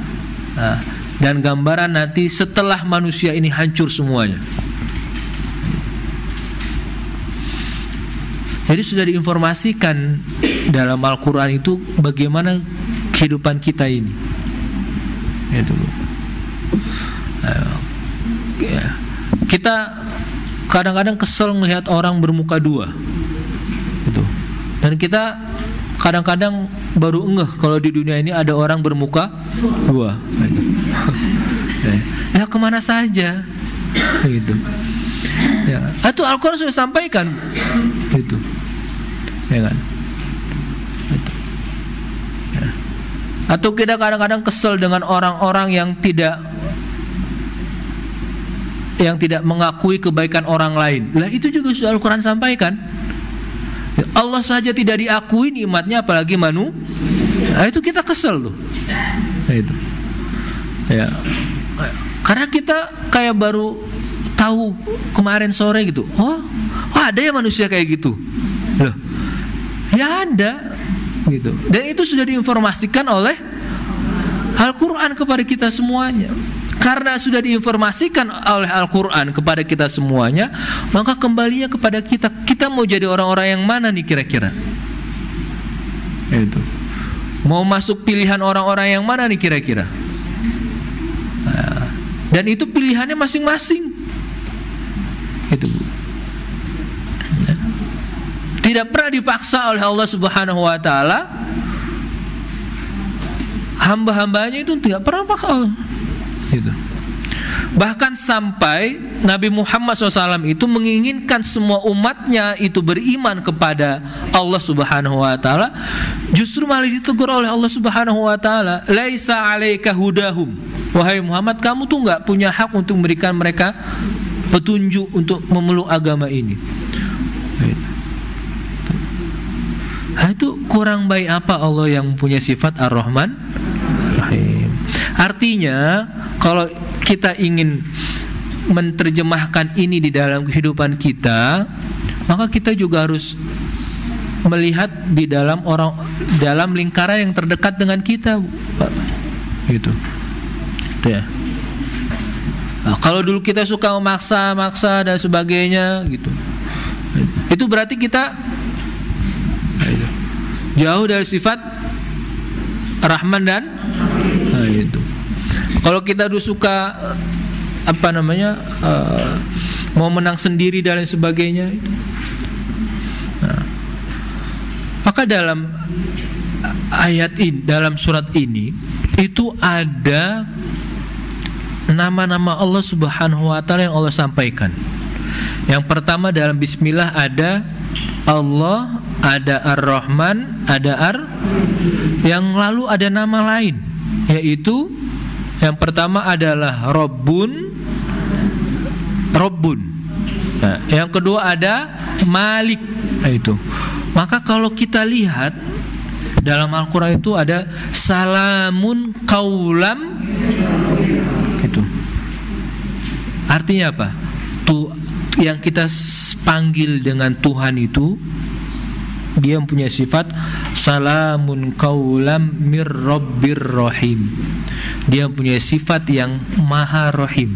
Speaker 2: dan gambaran nanti setelah manusia ini hancur semuanya. Jadi sudah diinformasikan dalam Al-Quran itu bagaimana kehidupan kita ini. Itu. Kita kadang-kadang kesel melihat orang bermuka dua, gitu. Dan kita kadang-kadang baru ngeh kalau di dunia ini ada orang bermuka dua, gitu. Ya kemana saja, gitu. Ya, itu Al-Quran sudah sampaikan, gitu, ya kan? Gitu. Ya. Atau kita kadang-kadang kesel dengan orang-orang yang tidak mengakui kebaikan orang lain. Lah itu juga sudah Al-Quran sampaikan. Ya, Allah saja tidak diakui nikmatnya, apalagi manusia. Nah, itu kita kesel tuh. Nah, itu. Ya. Karena kita kayak baru tahu kemarin sore gitu. Oh ada ya manusia kayak gitu. Loh. Ya ada gitu. Dan itu sudah diinformasikan oleh Al-Quran kepada kita semuanya. karena sudah diinformasikan oleh Al-Quran kepada kita semuanya, maka kembalinya kepada kita. Kita mau jadi orang-orang yang mana nih kira-kira? Itu. Mau masuk pilihan orang-orang yang mana nih kira-kira? Nah, dan itu pilihannya masing-masing. Itu. Tidak pernah dipaksa oleh Allah Subhanahu wa taala. Hamba-hambanya itu tidak pernah paksa Allah. Gitu. Bahkan sampai Nabi Muhammad SAW itu menginginkan semua umatnya itu beriman kepada Allah Subhanahu wa taala, justru malah ditegur oleh Allah Subhanahu wa taala, laisa 'alaika hudahum. Wahai Muhammad, kamu tuh enggak punya hak untuk memberikan mereka petunjuk untuk memeluk agama ini. Nah, itu kurang baik apa Allah yang punya sifat Ar-Rahman Rahim. Artinya kalau kita ingin menerjemahkan ini di dalam kehidupan kita, maka kita juga harus melihat di dalam lingkaran yang terdekat dengan kita, Pak. Gitu. Itu ya. Nah, kalau dulu kita suka memaksa dan sebagainya gitu, itu berarti kita jauh dari sifat Rahman dan itu. Kalau kita dulu suka mau menang sendiri dan lain sebagainya, nah, maka dalam ayat ini, dalam surat ini itu ada nama-nama Allah Subhanahu wa taala yang Allah sampaikan. Yang pertama dalam bismillah ada Allah, ada Ar-Rahman, ada yang lalu ada nama lain, yaitu yang pertama adalah Rabbun. Nah, yang kedua ada Malik. Nah, itu. Maka kalau kita lihat dalam Al-Quran itu ada Salamun Qaulam. Itu. Artinya apa? Tuh yang kita panggil dengan Tuhan itu, dia punya sifat Salamun Qaulam mir Rabbir Rahim. Dia punya sifat yang Maha Rahim.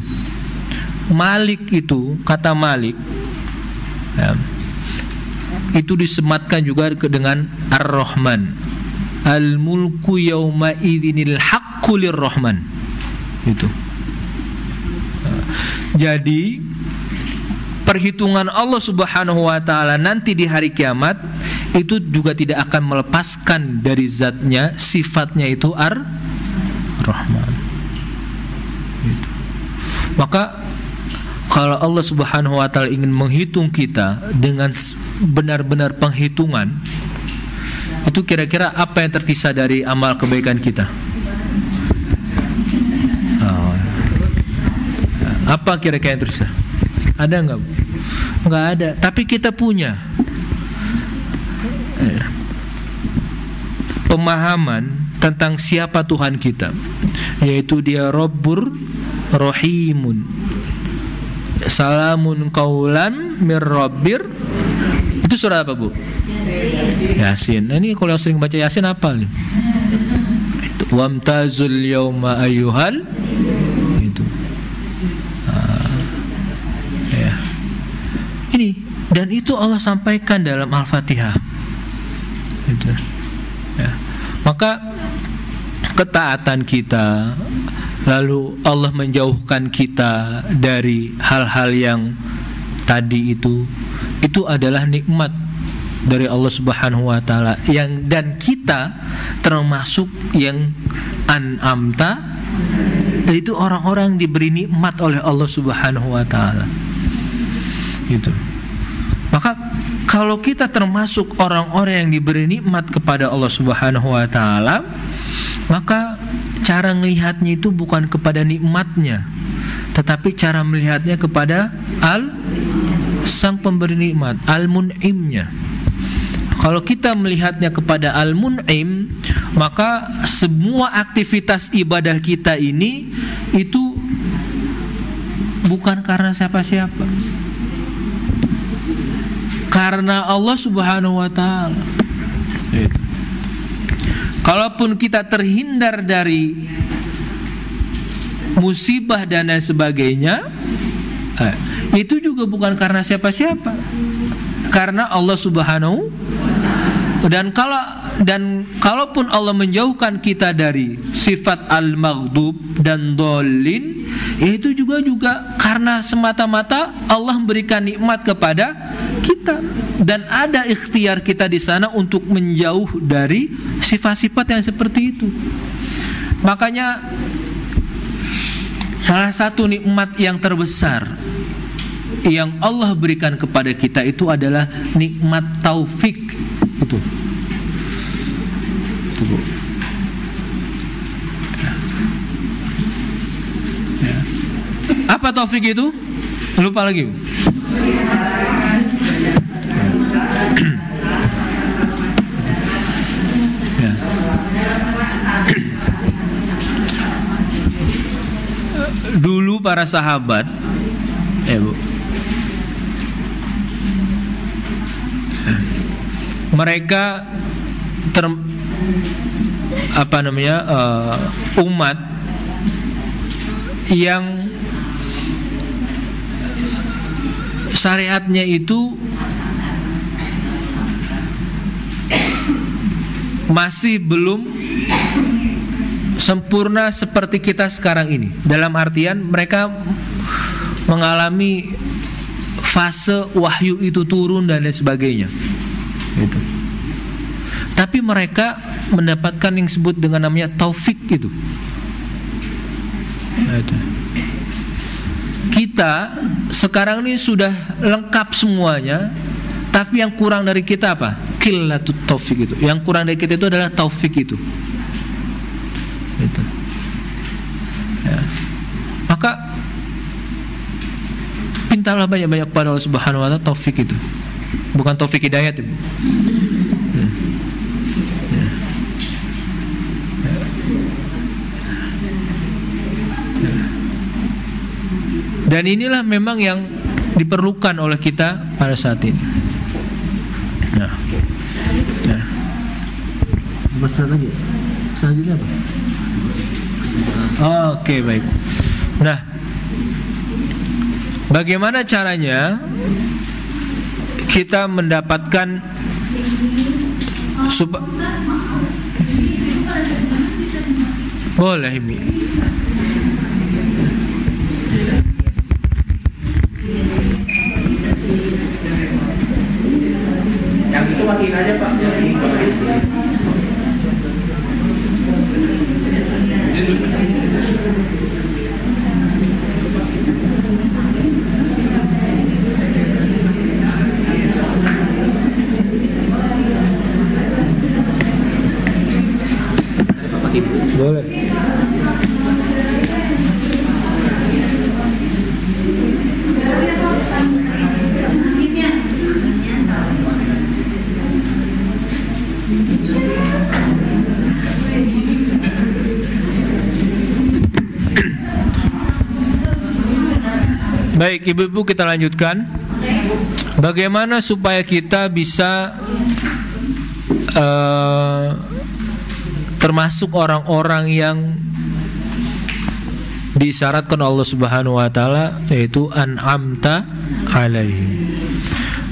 Speaker 2: Malik itu, kata Malik ya, itu disematkan juga dengan Ar-Rahman. Al-mulku yawma idzinil haqqu lir-Rahman. Itu. Jadi perhitungan Allah Subhanahu wa taala nanti di hari kiamat itu juga tidak akan melepaskan dari zatnya, sifatnya itu Ar-Rahman. Gitu. Maka kalau Allah Subhanahu wa taala ingin menghitung kita dengan benar-benar penghitungan, itu kira-kira apa yang tersisa dari amal kebaikan kita? Apa kira-kira yang tersisa? Ada enggak? Enggak ada. Tapi kita punya pemahaman tentang siapa Tuhan kita, yaitu dia Rabbur Rahimun. Salamun Qaulan mir Rabbir. Itu surat apa, Bu? Yasin. Ini kalau yang sering baca Yasin apa nih? Itu wamtazul yauma ayyuhal. Itu. Ya. Ini, dan itu Allah sampaikan dalam Al-Fatihah. Itu. Ya. Maka ketaatan kita, lalu Allah menjauhkan kita dari hal-hal yang tadi itu adalah nikmat dari Allah Subhanahu wa taala, yang dan kita termasuk yang an'amta, itu orang-orang diberi nikmat oleh Allah Subhanahu wa taala. Gitu. Maka kalau kita termasuk orang-orang yang diberi nikmat kepada Allah Subhanahu wa taala, maka cara melihatnya itu bukan kepada nikmatnya, tetapi cara melihatnya kepada sang pemberi nikmat, Al-Mun'imnya. Kalau kita melihatnya kepada Al-Mun'im, maka semua aktivitas ibadah kita ini itu bukan karena siapa-siapa, karena Allah Subhanahu wa ta'ala. Kalaupun kita terhindar dari musibah dan lain sebagainya, itu juga bukan karena siapa-siapa, karena Allah Subhanahu. Dan kalaupun Allah menjauhkan kita dari sifat al-maghdub dan dhalin, itu juga karena semata-mata Allah memberikan nikmat kepada kita, dan ada ikhtiar kita di sana untuk menjauh dari sifat-sifat yang seperti itu. Makanya salah satu nikmat yang terbesar yang Allah berikan kepada kita itu adalah nikmat taufik. Itu Bu. Ya. Apa taufik itu? Lupa lagi Bu. Ya. Dulu para sahabat, Bu, mereka umat yang syariatnya itu masih belum sempurna seperti kita sekarang ini. Dalam artian mereka mengalami fase wahyu itu turun dan lain sebagainya. Gitu. Tapi mereka mendapatkan yang disebut dengan namanya taufik itu. Kita sekarang ini sudah lengkap semuanya, tapi yang kurang dari kita apa? Qillatut taufik itu. Yang kurang dari kita itu adalah taufik itu. Gitu. Ya. Maka mintalah banyak-banyak kepada Allah Subhanahu wa taala taufik itu. Bukan taufik hidayat, Ibu. Dan inilah memang yang diperlukan oleh kita pada saat ini. Nah.
Speaker 3: Masalah lagi. Selanjutnya apa?
Speaker 2: Oke, baik. Nah, bagaimana caranya kita mendapatkan boleh ini.
Speaker 3: Yang itu matiin aja Pak.
Speaker 2: Boleh. Baik, ibu-ibu, kita lanjutkan. Bagaimana supaya kita bisa termasuk orang-orang yang disyaratkan Allah Subhanahu wa taala, yaitu an'amta alaihim.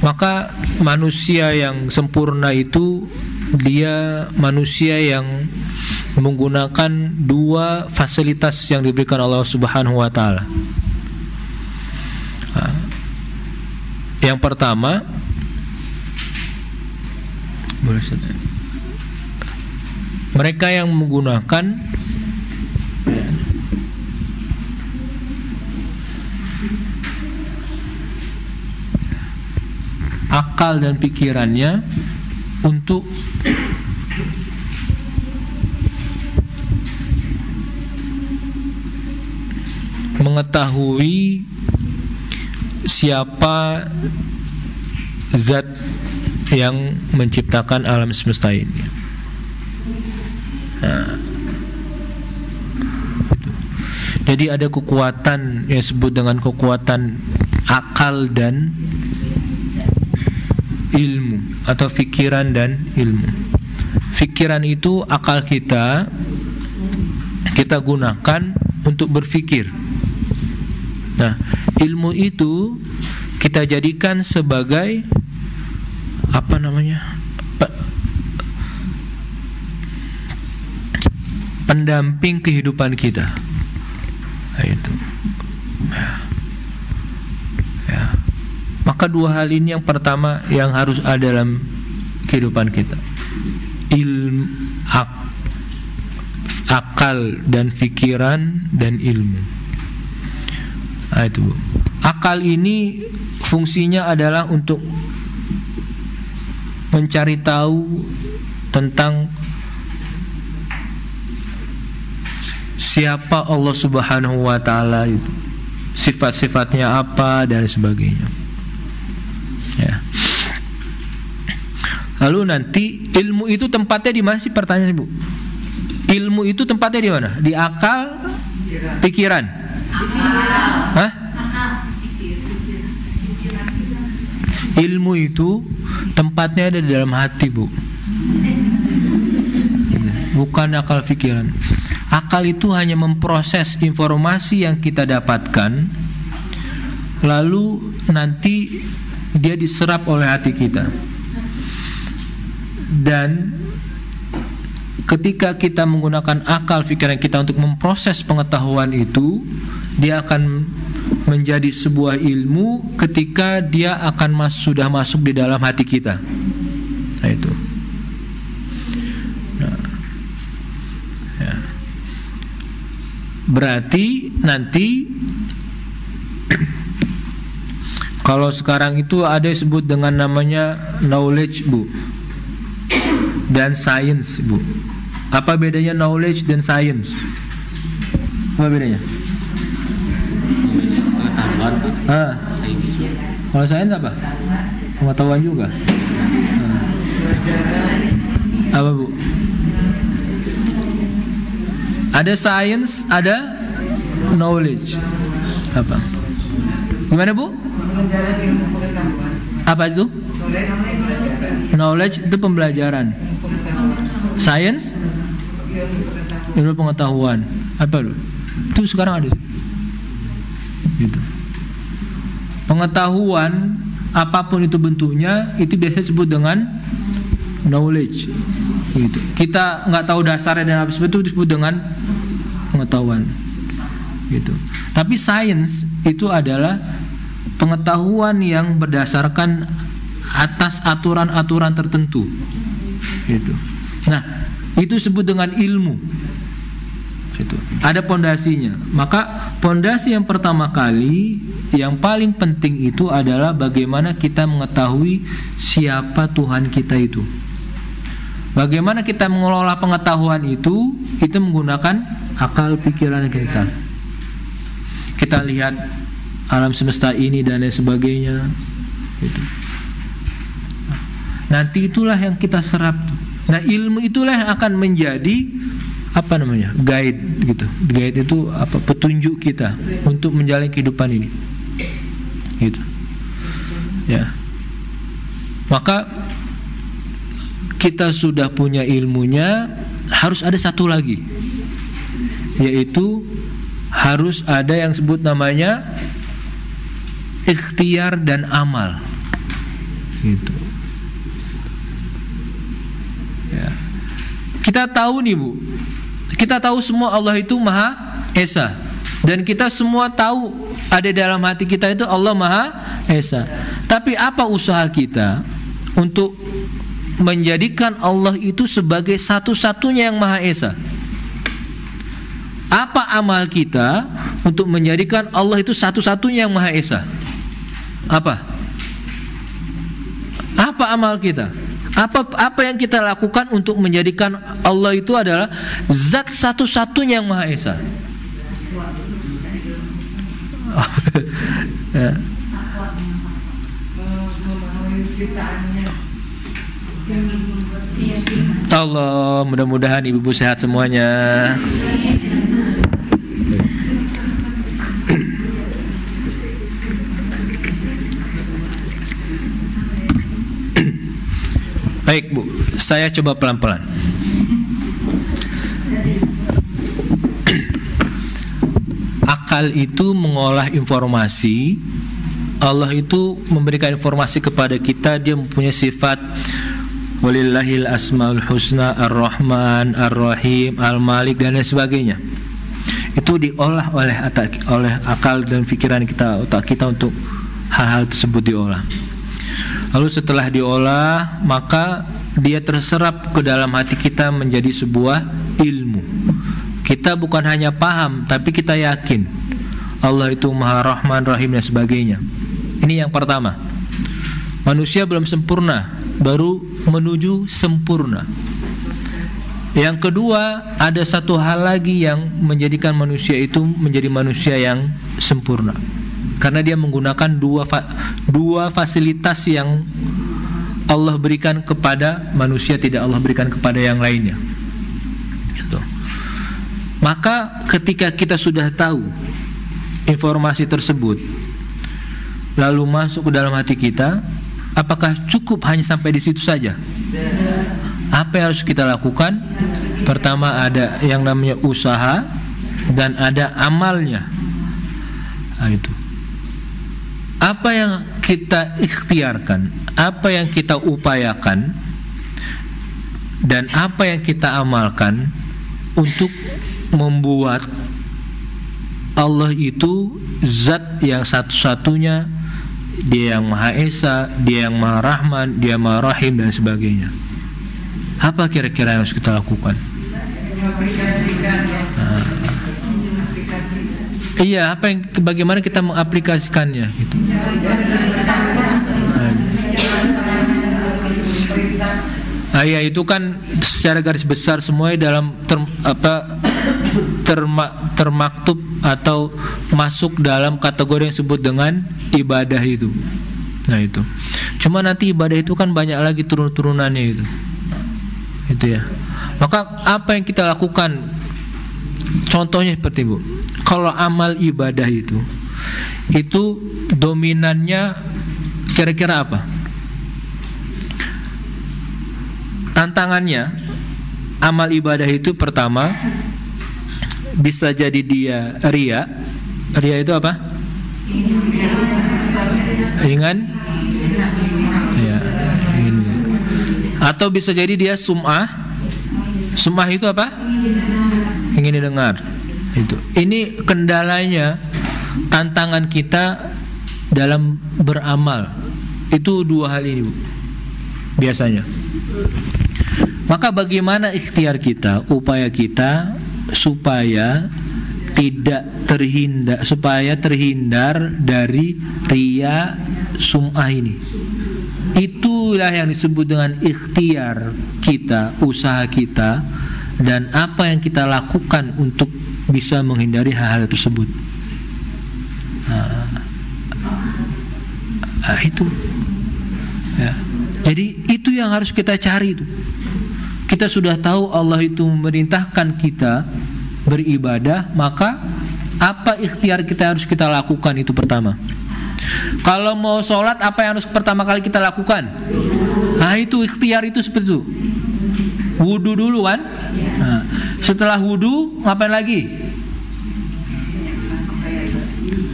Speaker 2: Maka manusia yang sempurna itu dia manusia yang menggunakan dua fasilitas yang diberikan Allah Subhanahu wa taala. Yang pertama, mereka yang menggunakan akal dan pikirannya untuk mengetahui siapa zat yang menciptakan alam semesta ini. Nah, itu. Jadi ada kekuatan yang disebut dengan kekuatan akal dan ilmu, atau pikiran dan ilmu. Pikiran itu akal kita gunakan untuk berpikir. Nah, ilmu itu kita jadikan sebagai apa namanya? Pendamping kehidupan kita. Nah, itu. Ya. Maka dua hal ini yang pertama yang harus ada dalam kehidupan kita. Akal dan pikiran dan ilmu. Nah, itu Bu. Akal ini fungsinya adalah untuk mencari tahu tentang siapa Allah Subhanahu wa taala itu. Sifat-sifatnya apa dan sebagainya. Ya. Lalu nanti ilmu itu tempatnya di mana sih, pertanyaan Ibu? Ilmu itu tempatnya di mana? Di akal, pikiran? Hah? Ilmu itu tempatnya ada di dalam hati, Bu. Bukan akal pikiran. Akal itu hanya memproses informasi yang kita dapatkan, lalu nanti dia diserap oleh hati kita. Dan ketika kita menggunakan akal pikiran kita untuk memproses pengetahuan itu, dia akan menjadi sebuah ilmu ketika dia akan sudah masuk di dalam hati kita. Nah, itu. Nah, ya. Berarti nanti kalau sekarang itu ada disebut dengan namanya knowledge, Bu, dan science, Bu. Apa bedanya knowledge dan science? Apa bedanya? Kalau science apa? Pengetahuan juga. Apa, Bu? Ada science, ada knowledge. Apa? Gimana, Bu? Apa itu? Knowledge itu pembelajaran. Science ilmu pengetahuan. Apa lu? Itu sekarang ada. Gitu. Pengetahuan apapun itu bentuknya itu biasa disebut dengan knowledge. Gitu. Kita nggak tahu dasarnya dan apa itu disebut dengan pengetahuan. Gitu. Tapi science itu adalah pengetahuan yang berdasarkan atas aturan-aturan tertentu. Gitu. Nah, itu disebut dengan ilmu. Itu ada pondasinya. Maka pondasi yang pertama kali, yang paling penting itu adalah bagaimana kita mengetahui siapa Tuhan kita itu. Bagaimana kita mengelola pengetahuan itu menggunakan akal pikiran kita. Kita lihat alam semesta ini dan lain sebagainya. Gitu. Nanti itulah yang kita serap. Nah, ilmu itulah yang akan menjadi apa namanya? Guide gitu. Guide itu apa? Petunjuk kita untuk menjalani kehidupan ini. Gitu. Ya. Maka kita sudah punya ilmunya, harus ada satu lagi. Yaitu harus ada yang sebut namanya ikhtiar dan amal. Gitu. Ya. Kita tahu nih, Bu. Kita tahu semua Allah itu Maha Esa. Dan kita semua tahu ada dalam hati kita itu Allah Maha Esa. Tapi apa usaha kita untuk menjadikan Allah itu sebagai satu-satunya yang Maha Esa? Apa amal kita untuk menjadikan Allah itu satu-satunya yang Maha Esa? Apa? Apa amal kita? Apa yang kita lakukan untuk menjadikan Allah itu adalah zat satu-satunya yang Maha Esa? Ya. Allah, mudah-mudahan ibu-ibu sehat semuanya. Baik, Bu, saya coba pelan-pelan. akal itu mengolah informasi. Allah itu memberikan informasi kepada kita. Dia mempunyai sifat walillahil asmaul husna, ar-Rahman, ar-Rahim, al-Malik dan lain sebagainya. Itu diolah oleh akal dan pikiran kita, otak kita untuk hal-hal tersebut diolah. Lalu setelah diolah, maka dia terserap ke dalam hati kita menjadi sebuah ilmu. Kita bukan hanya paham, tapi kita yakin Allah itu Maha Rahman, Rahim dan sebagainya. Ini yang pertama. Manusia belum sempurna, baru menuju sempurna. Yang kedua, ada satu hal lagi yang menjadikan manusia itu menjadi manusia yang sempurna, karena dia menggunakan dua fasilitas yang Allah berikan kepada manusia, tidak Allah berikan kepada yang lainnya. Gitu. Maka ketika kita sudah tahu informasi tersebut, lalu masuk ke dalam hati kita, apakah cukup hanya sampai di situ saja? Apa yang harus kita lakukan? Pertama, ada yang namanya usaha dan ada amalnya. Nah, itu. Apa yang kita ikhtiarkan, apa yang kita upayakan, dan apa yang kita amalkan untuk membuat Allah itu zat yang satu-satunya, Dia yang Maha Esa, Dia yang Maha Rahman, Dia Maha Rahim dan sebagainya. Apa kira-kira yang harus kita lakukan? Iya, bagaimana kita mengaplikasikannya gitu. Ya itu kan secara garis besar semuanya dalam termaktub atau masuk dalam kategori yang disebut dengan ibadah itu. Nah itu. Cuma nanti ibadah itu kan banyak lagi turun-turunannya itu. Itu ya. Maka apa yang kita lakukan? Contohnya seperti Bu, kalau amal ibadah itu dominannya kira-kira apa? Tantangannya amal ibadah itu pertama bisa jadi dia ria. Ria itu apa? Ingin ya, ingin. Atau bisa jadi dia sum'ah. Sum'ah itu apa? Ingin didengar. Itu. Ini kendalanya, tantangan kita dalam beramal. Itu dua hal ini, Bu. Biasanya. Maka bagaimana ikhtiar kita, upaya kita supaya tidak terhindar dari ria, sum'ah ini. Itulah yang disebut dengan ikhtiar kita, usaha kita, dan apa yang kita lakukan untuk bisa menghindari hal-hal tersebut. Itu ya. Jadi itu yang harus kita cari itu. Kita sudah tahu Allah itu memerintahkan kita beribadah, maka apa ikhtiar kita harus kita lakukan itu pertama. Kalau mau sholat, apa yang harus pertama kali kita lakukan? Nah itu ikhtiar itu seperti itu. Wudu dulu kan? Nah, setelah wudu ngapain lagi?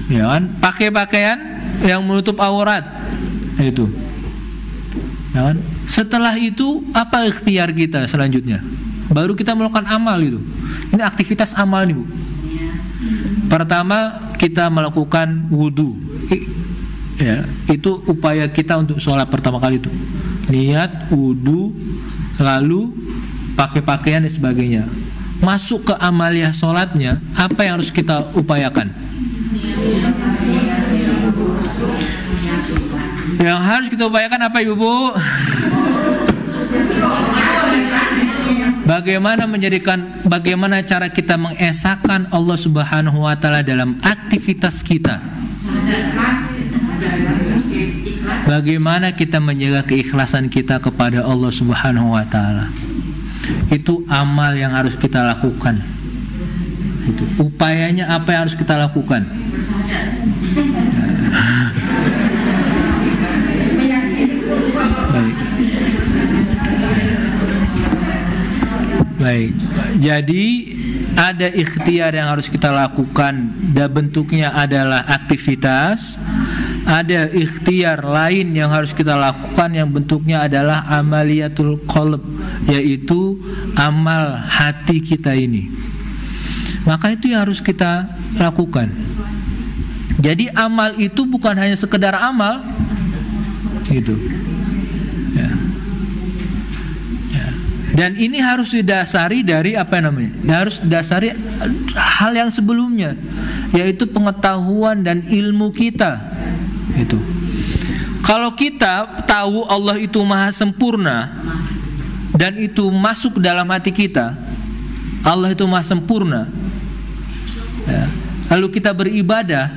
Speaker 2: Ya kan? Pakai pakaian yang menutup aurat. Itu. Ya kan? Setelah itu apa ikhtiar kita selanjutnya? Baru kita melakukan amal itu. Ini aktivitas amal nih, Bu. Pertama kita melakukan wudu. Ya, itu upaya kita untuk sholat pertama kali itu. Niat, wudu, lalu pakai pakaian dan sebagainya. Masuk ke amaliyah sholatnya, apa yang harus kita upayakan? Yang harus kita upayakan apa, Ibu? Bagaimana cara kita mengesahkan Allah Subhanahu wa taala dalam aktivitas kita? Bagaimana kita menjaga keikhlasan kita kepada Allah Subhanahu wa taala? Itu amal yang harus kita lakukan. Itu upayanya apa yang harus kita lakukan? Baik. Jadi ada ikhtiar yang harus kita lakukan dan bentuknya adalah aktivitas. Ada ikhtiar lain yang harus kita lakukan yang bentuknya adalah amaliyatul qalb, yaitu amal hati kita ini. Maka itu yang harus kita lakukan. Jadi amal itu bukan hanya sekedar amal gitu ya. Ya. Dan ini harus didasari dari apa namanya? Harus didasari hal yang sebelumnya, yaitu pengetahuan dan ilmu kita. Itu. Kalau kita tahu Allah itu maha sempurna dan itu masuk ke dalam hati kita, Allah itu maha sempurna ya. Lalu kita beribadah,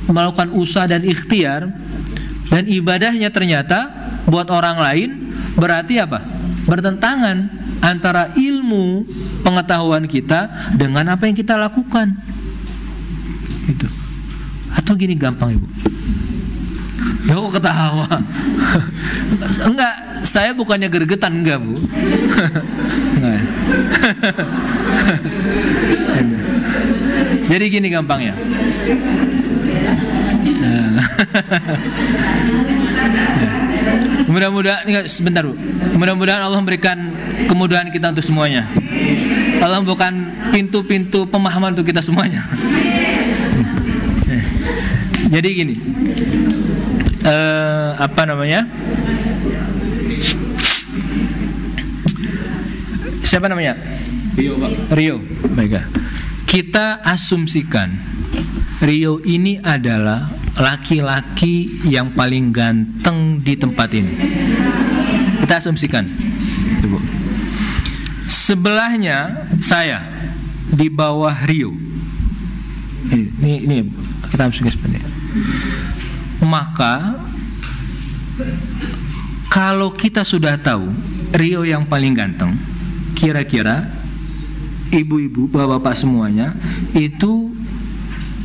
Speaker 2: melakukan usaha dan ikhtiar, dan ibadahnya ternyata buat orang lain, berarti apa? Bertentangan antara ilmu pengetahuan kita dengan apa yang kita lakukan. Gitu. Atau gini gampang, Ibu. Ya kok ketawa? Enggak, saya bukannya gergetan, enggak, Bu. Enggak. Jadi gini gampangnya. Mudah-mudahan, sebentar, Bu. Mudah-mudahan Allah memberikan kemudahan kita untuk semuanya. Allah bukan pintu-pintu pemahaman untuk kita semuanya. Jadi gini, apa namanya? Siapa namanya?
Speaker 1: Rio, Pak.
Speaker 2: Rio. Baik. Kita asumsikan Rio ini adalah laki-laki yang paling ganteng di tempat ini. Kita asumsikan. Coba. Sebelahnya saya, di bawah Rio. Ini kita asumsikan seperti ini. Maka kalau kita sudah tahu Rio yang paling ganteng, kira-kira ibu-ibu, bapak-bapak semuanya itu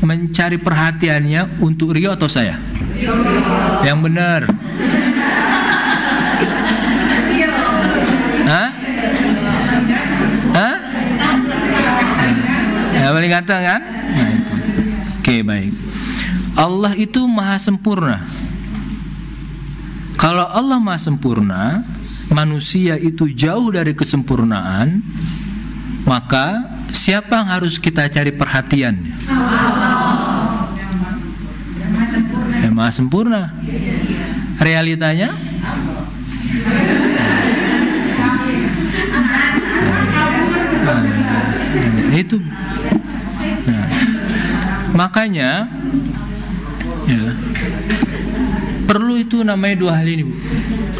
Speaker 2: mencari perhatiannya untuk Rio atau saya? Yang benar. Hah? Hah? Yang paling ganteng kan? Nah itu. Oke, baik. Allah itu maha sempurna. Kalau Allah maha sempurna, manusia itu jauh dari kesempurnaan, maka siapa yang harus kita cari perhatiannya? Yang maha sempurna. Realitanya itu. Nah, makanya ya, perlu itu namanya dua hal ini, Bu.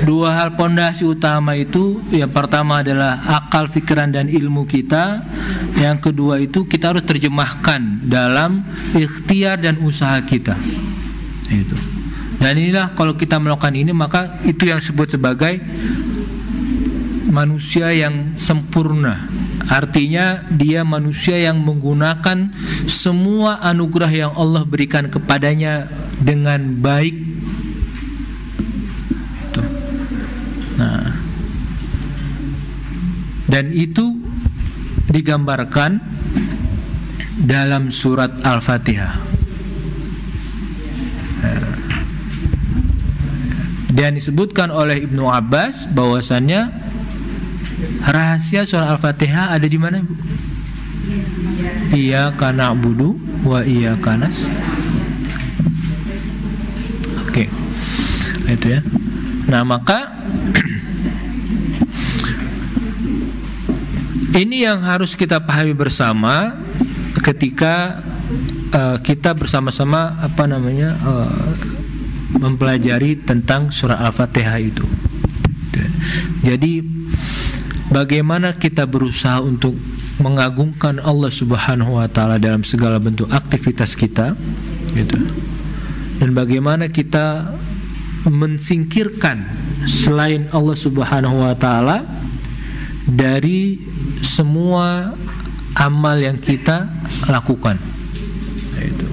Speaker 2: Dua hal pondasi utama itu. Yang pertama adalah akal, pikiran dan ilmu kita. Yang kedua itu kita harus terjemahkan dalam ikhtiar dan usaha kita. Itu. Dan inilah kalau kita melakukan ini, maka itu yang disebut sebagai manusia yang sempurna. Artinya dia manusia yang menggunakan semua anugerah yang Allah berikan kepadanya dengan baik. Itu. Nah, dan itu digambarkan dalam surat Al-Fatihah. Dan disebutkan oleh Ibnu Abbas bahwasannya rahasia surah Al-Fatihah ada di mana, Bu? Iyyaka na'budu wa iyyaka nasta'in. Oke. Itu ya. Nah, maka ini yang harus kita pahami bersama ketika kita bersama-sama mempelajari tentang surah Al-Fatihah itu. Jadi bagaimana kita berusaha untuk mengagungkan Allah Subhanahu wa taala dalam segala bentuk aktivitas kita, gitu. Dan bagaimana kita mensingkirkan selain Allah Subhanahu wa taala dari semua amal yang kita lakukan. Itu.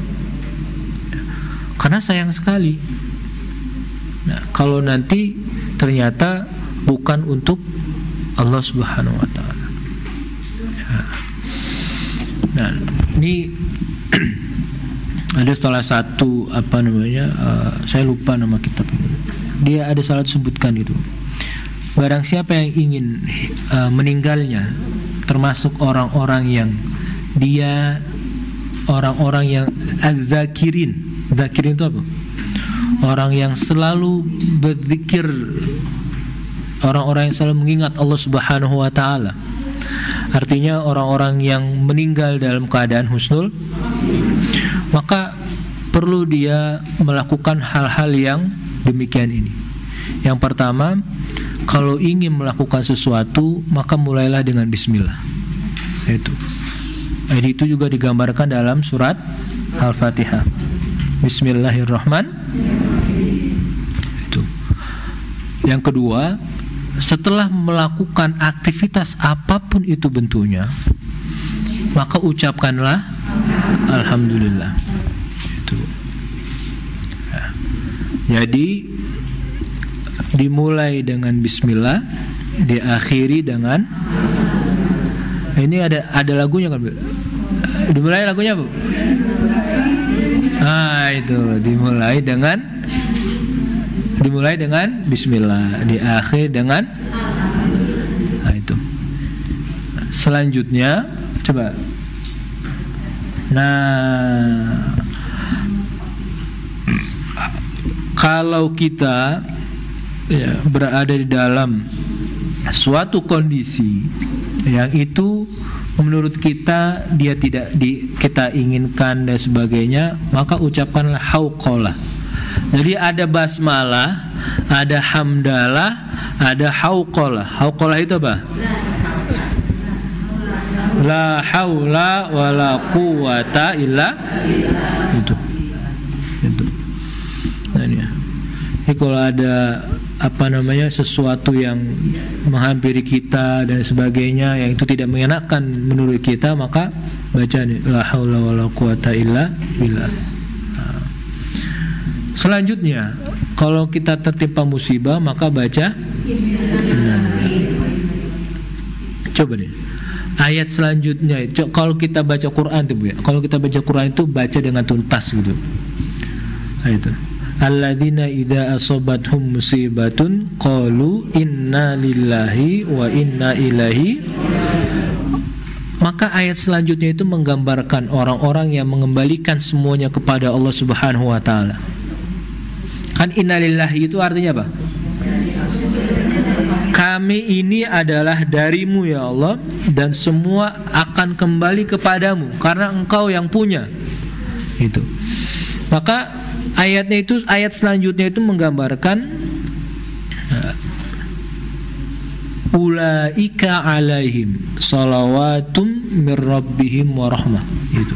Speaker 2: Karena sayang sekali. Nah, kalau nanti ternyata bukan untuk Allah Subhanahu wa taala. Ya.
Speaker 4: Nah, ini ada salah satu saya lupa nama kitab ini. Dia ada salah sebutkan itu. Barang siapa yang ingin meninggalnya, termasuk orang-orang yang az-zakirin. Zakirin itu apa? Orang yang selalu berzikir, orang-orang yang selalu mengingat Allah Subhanahu wa taala. Artinya orang-orang yang meninggal dalam keadaan husnul, maka perlu dia melakukan hal-hal yang demikian ini. Yang pertama, kalau ingin melakukan sesuatu, maka mulailah dengan bismillah. Itu juga digambarkan dalam surat Al-Fatihah. Bismillahirrahmanirrahim. Itu. Yang kedua, setelah melakukan aktivitas apapun itu bentuknya, maka ucapkanlah alhamdulillah. Itu. Ya. Jadi dimulai dengan bismillah, diakhiri dengan ini ada lagunya kan, Bu? Dimulai lagunya, Bu? Itu dimulai dengan bismillah, diakhiri dengan itu. Selanjutnya coba. Nah, kalau kita berada di dalam suatu kondisi yang itu menurut kita dia tidak kita inginkan dan sebagainya, maka ucapkanlah hauqalah. Jadi ada basmalah, ada hamdalah, ada hauqalah. Hauqalah itu apa? La haula wala quwata illa itu. Nah, ini. Jadi kalau ada sesuatu yang menghampiri kita dan sebagainya yang itu tidak mengenakan menurut kita, maka baca nih, la haula wala quwata illa billah. Selanjutnya, kalau kita tertimpa musibah, maka baca innalillahi. Coba deh, ayat selanjutnya. Kalau kita baca Quran tuh, Bu, ya. Kalau kita baca Quran itu baca dengan tuntas gitu. Nah, itu. Alladzina idza asabathum musibatun qalu inna lillahi wa inna ilaihi. Maka ayat selanjutnya itu menggambarkan orang-orang yang mengembalikan semuanya kepada Allah Subhanahu wa taala. Kan inna lillahi itu artinya apa? Kami ini adalah darimu ya Allah, dan semua akan kembali kepadamu karena Engkau yang punya. Itu. Maka ayat selanjutnya itu menggambarkan ulaika alaihim salawatum mir rabbihim wa rahmah. Itu.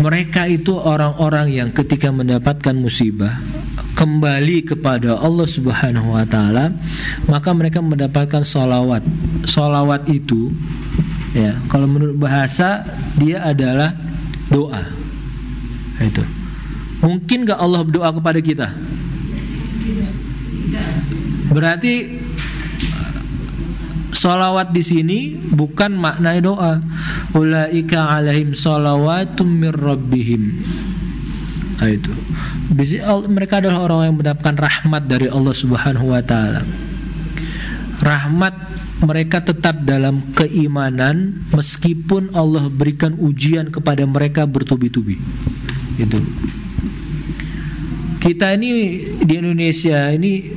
Speaker 4: Mereka itu orang-orang yang ketika mendapatkan musibah kembali kepada Allah Subhanahu wa taala, maka mereka mendapatkan salawat. Salawat itu ya, kalau menurut bahasa dia adalah doa. Itu. Mungkin gak Allah berdoa kepada kita? Berarti salawat di sini bukan maknanya doa. Ulaika alaihim salawatum mir rabbihim. Itu. Mereka adalah orang yang mendapatkan rahmat dari Allah Subhanahu wa taala. Rahmat mereka tetap dalam keimanan meskipun Allah berikan ujian kepada mereka bertubi-tubi. Itu. Kita ini di Indonesia ini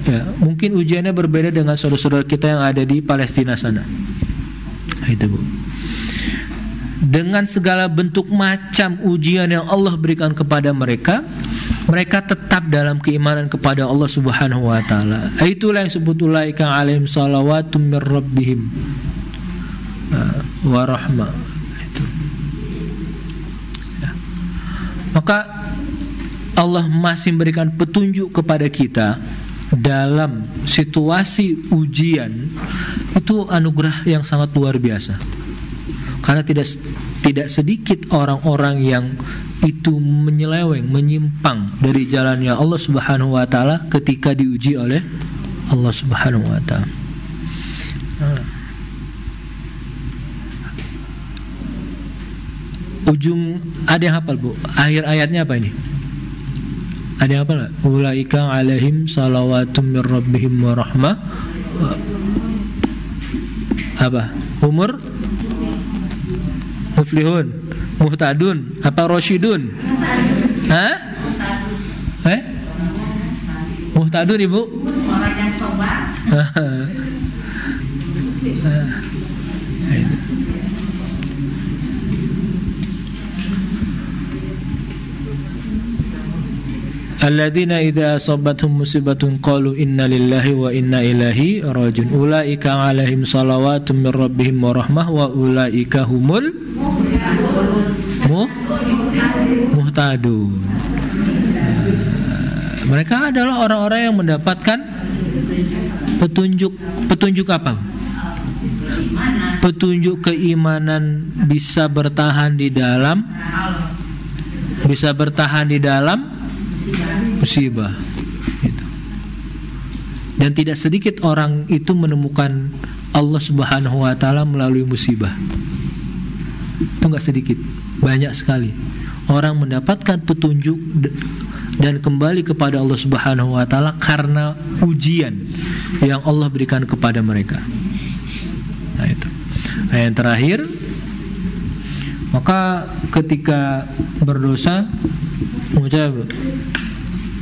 Speaker 4: ya, mungkin ujiannya berbeda dengan saudara-saudara kita yang ada di Palestina sana. Itu, Bu. Dengan segala bentuk macam ujian yang Allah berikan kepada mereka, mereka tetap dalam keimanan kepada Allah Subhanahu wa taala. Itulah yang disebut ulaika alaihim salawatum mir rabbihim wa rahmah. Itu. Ya. Maka Allah masih memberikan petunjuk kepada kita dalam situasi ujian, itu anugerah yang sangat luar biasa. Karena tidak sedikit orang-orang yang itu menyeleweng, menyimpang dari jalannya Allah Subhanahu wa taala ketika diuji oleh Allah Subhanahu wa taala. ujung ada yang hafal Bu? Akhir ayatnya apa ini? Ada yang hafal nggak? Ulaika alaihim salawatum mir rabbihim wa rahmah. Apa? Umur muflihun, muhtadun, apa rasyidun? Hah? Muhtadun Ibu?
Speaker 5: Orang yang sobat.
Speaker 4: Alladzina idza asabathum musibatun qalu inna lillahi wa inna ilaihi rajiun. Ulaika alaihim salawatun mir rabbihim wa rahmah wa ulaika humul muhtadun. Mereka adalah orang-orang yang mendapatkan petunjuk apa? Petunjuk keimanan, bisa bertahan di dalam musibah gitu. Dan tidak sedikit orang itu menemukan Allah Subhanahu wa taala melalui musibah. Itu enggak sedikit, banyak sekali orang mendapatkan petunjuk dan kembali kepada Allah Subhanahu wa taala karena ujian yang Allah berikan kepada mereka. Nah itu. Nah, yang terakhir, maka ketika berdosa mengucap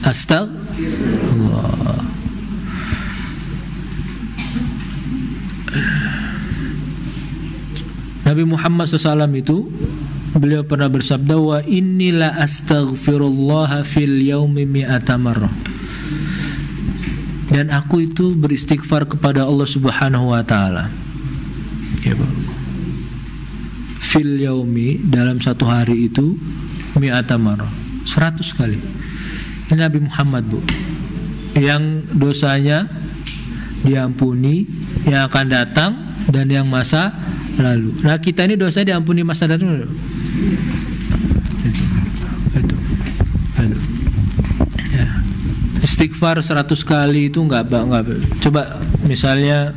Speaker 4: astagfirullah. Nabi Muhammad SAW itu beliau pernah bersabda, wa innila astaghfirullah fil yaumi mi'ata marrah. Dan aku itu beristighfar kepada Allah Subhanahu wa taala. Ya, fil yaumi, dalam satu hari itu mi'ata marrah, 100 kali. Ini Nabi Muhammad Bu, yang dosanya diampuni, yang akan datang dan yang masa lalu. Nah kita ini dosa diampuni masa datang. Itu. Ya. Istighfar 100 kali itu enggak. Coba misalnya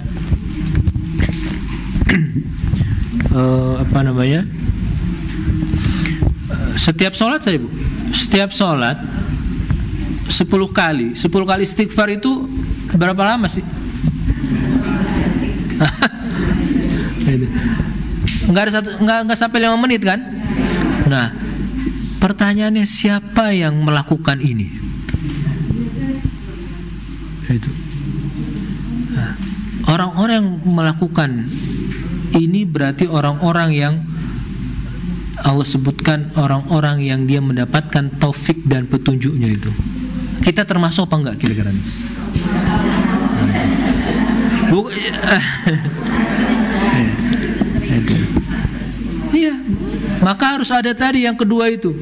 Speaker 4: setiap sholat saya Bu, setiap sholat 10 kali istighfar itu berapa lama sih? Enggak sampai 5 menit kan? Nah, pertanyaannya siapa yang melakukan ini? Itu. Nah, orang-orang yang melakukan ini berarti orang-orang yang Allah sebutkan orang-orang yang dia mendapatkan taufik dan petunjuknya itu. Kita termasuk apa enggak kira-kira? Iya, maka harus ada tadi yang kedua itu,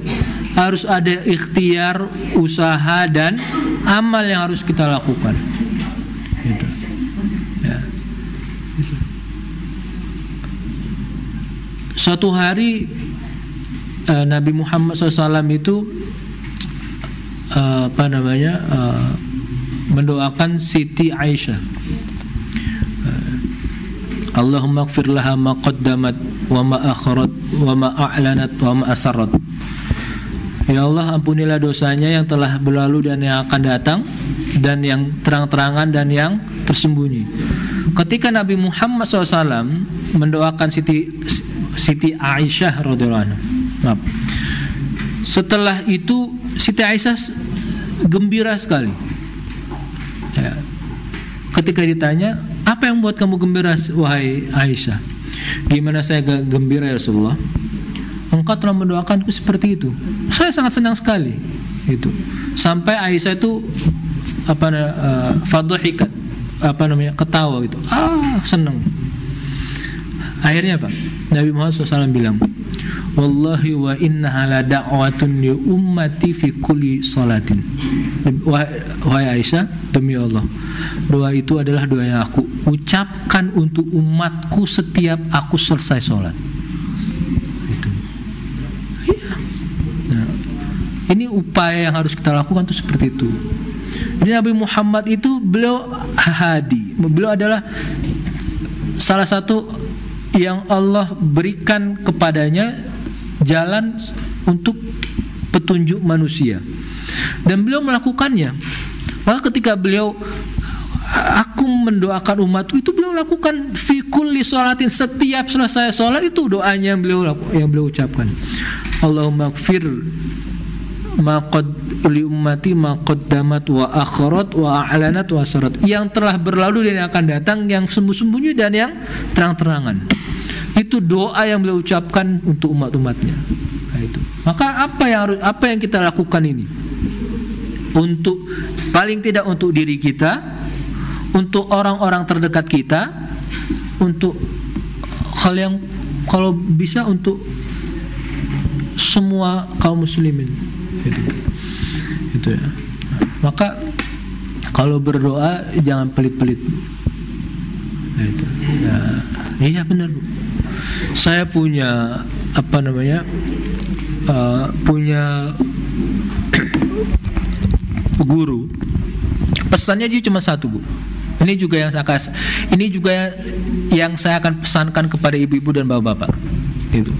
Speaker 4: harus ada ikhtiar, usaha dan amal yang harus kita lakukan. Gitu. Ya. Gitu. Suatu hari Nabi Muhammad SAW itu mendoakan Siti Aisyah. Allahumma ighfir laha ma qaddamat wa ma akharat wa ma a'lanat wa ma asarrat. Ya Allah, ampunilah dosanya yang telah berlalu dan yang akan datang, dan yang terang-terangan dan yang tersembunyi. Ketika Nabi Muhammad SAW mendoakan Siti Aisyah radhiyallahu anha, setelah itu Siti Aisyah gembira sekali. Ya. Ketika ditanya, apa yang membuat kamu gembira wahai Aisyah? Gimana saya gembira ya Rasulullah? Engkau telah mendoakanku seperti itu. Saya sangat senang sekali. Itu. Sampai Aisyah itu fadhikat, ketawa gitu. Senang. Akhirnya Pak, Nabi Muhammad SAW bilang, wallahi wa innaha la da'watun li ummati fi kulli salatin. Wahai Aisyah, demi Allah, doa itu adalah doa yang aku ucapkan untuk umatku setiap aku selesai sholat. Itu. Iya. Nah, ini upaya yang harus kita lakukan tuh seperti itu. Jadi Nabi Muhammad itu beliau hadi, beliau adalah salah satu yang Allah berikan kepadanya jalan untuk petunjuk manusia. Dan beliau melakukannya. Maka ketika beliau, aku mendoakan umatku, itu beliau lakukan fi kulli sholatin, setiap selesai sholat itu doanya yang beliau ucapkan. Allahumma gfir ma qad li ummati ma qaddamat wa akhirat wa a'lanat wa asrat, yang telah berlalu dan yang akan datang, yang sembunyi-sembunyi dan yang terang-terangan. Itu doa yang beliau ucapkan untuk umat-umatnya. Nah, itu. Maka apa yang kita lakukan ini? Untuk paling tidak untuk diri kita, untuk orang-orang terdekat kita, untuk hal yang kalau bisa untuk semua kaum muslimin. Itu ya. Maka kalau berdoa jangan pelit-pelit. Nah, itu. Ya, iya benar, Bu. Saya punya punya guru. Pesannya aja cuma satu, Bu. Ini juga yang saya akan pesankan kepada ibu-ibu dan bapak-bapak. Itu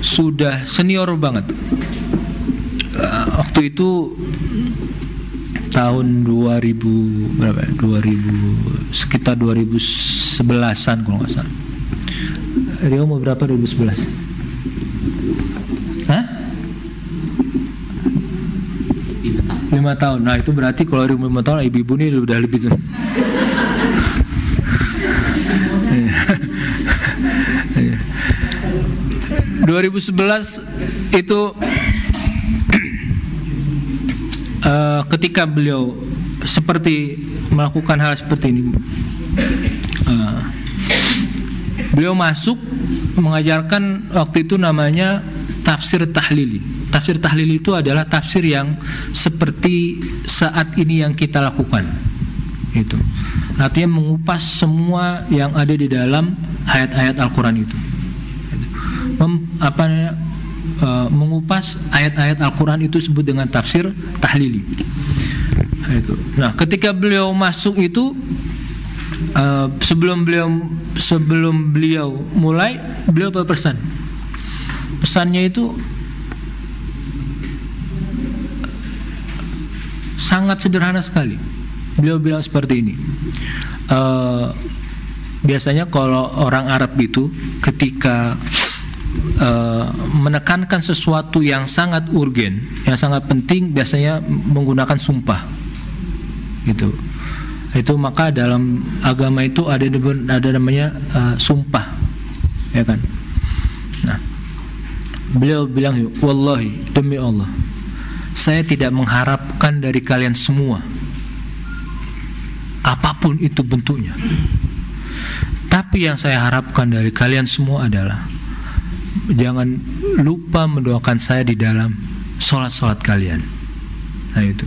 Speaker 4: sudah senior banget. Waktu itu tahun 2000 berapa? 2000 sekitar 2011-an kalau nggak salah. Rio mau berapa 2011? Hah? 5 tahun. Nah itu berarti kalau 5 tahun ibu-ibu ini udah lebih tuh. 2011 itu ketika beliau seperti melakukan hal seperti ini, beliau masuk mengajarkan waktu itu namanya tafsir tahlili. Tafsir tahlili itu adalah tafsir yang seperti saat ini yang kita lakukan. Itu artinya mengupas semua yang ada di dalam ayat-ayat Al-Quran itu. Mengupas ayat-ayat Al-Quran itu disebut dengan tafsir tahlili. Itu. Nah, ketika beliau masuk itu, sebelum beliau mulai, beliau berpesan. Pesannya itu sangat sederhana sekali. Beliau bilang seperti ini. Biasanya kalau orang Arab itu ketika menekankan sesuatu yang sangat urgen, yang sangat penting, biasanya menggunakan sumpah. Itu maka dalam agama itu ada namanya sumpah, ya kan? Nah, beliau bilang, wallahi, demi Allah, saya tidak mengharapkan dari kalian semua apapun itu bentuknya, tapi yang saya harapkan dari kalian semua adalah jangan lupa mendoakan saya di dalam sholat kalian. Nah itu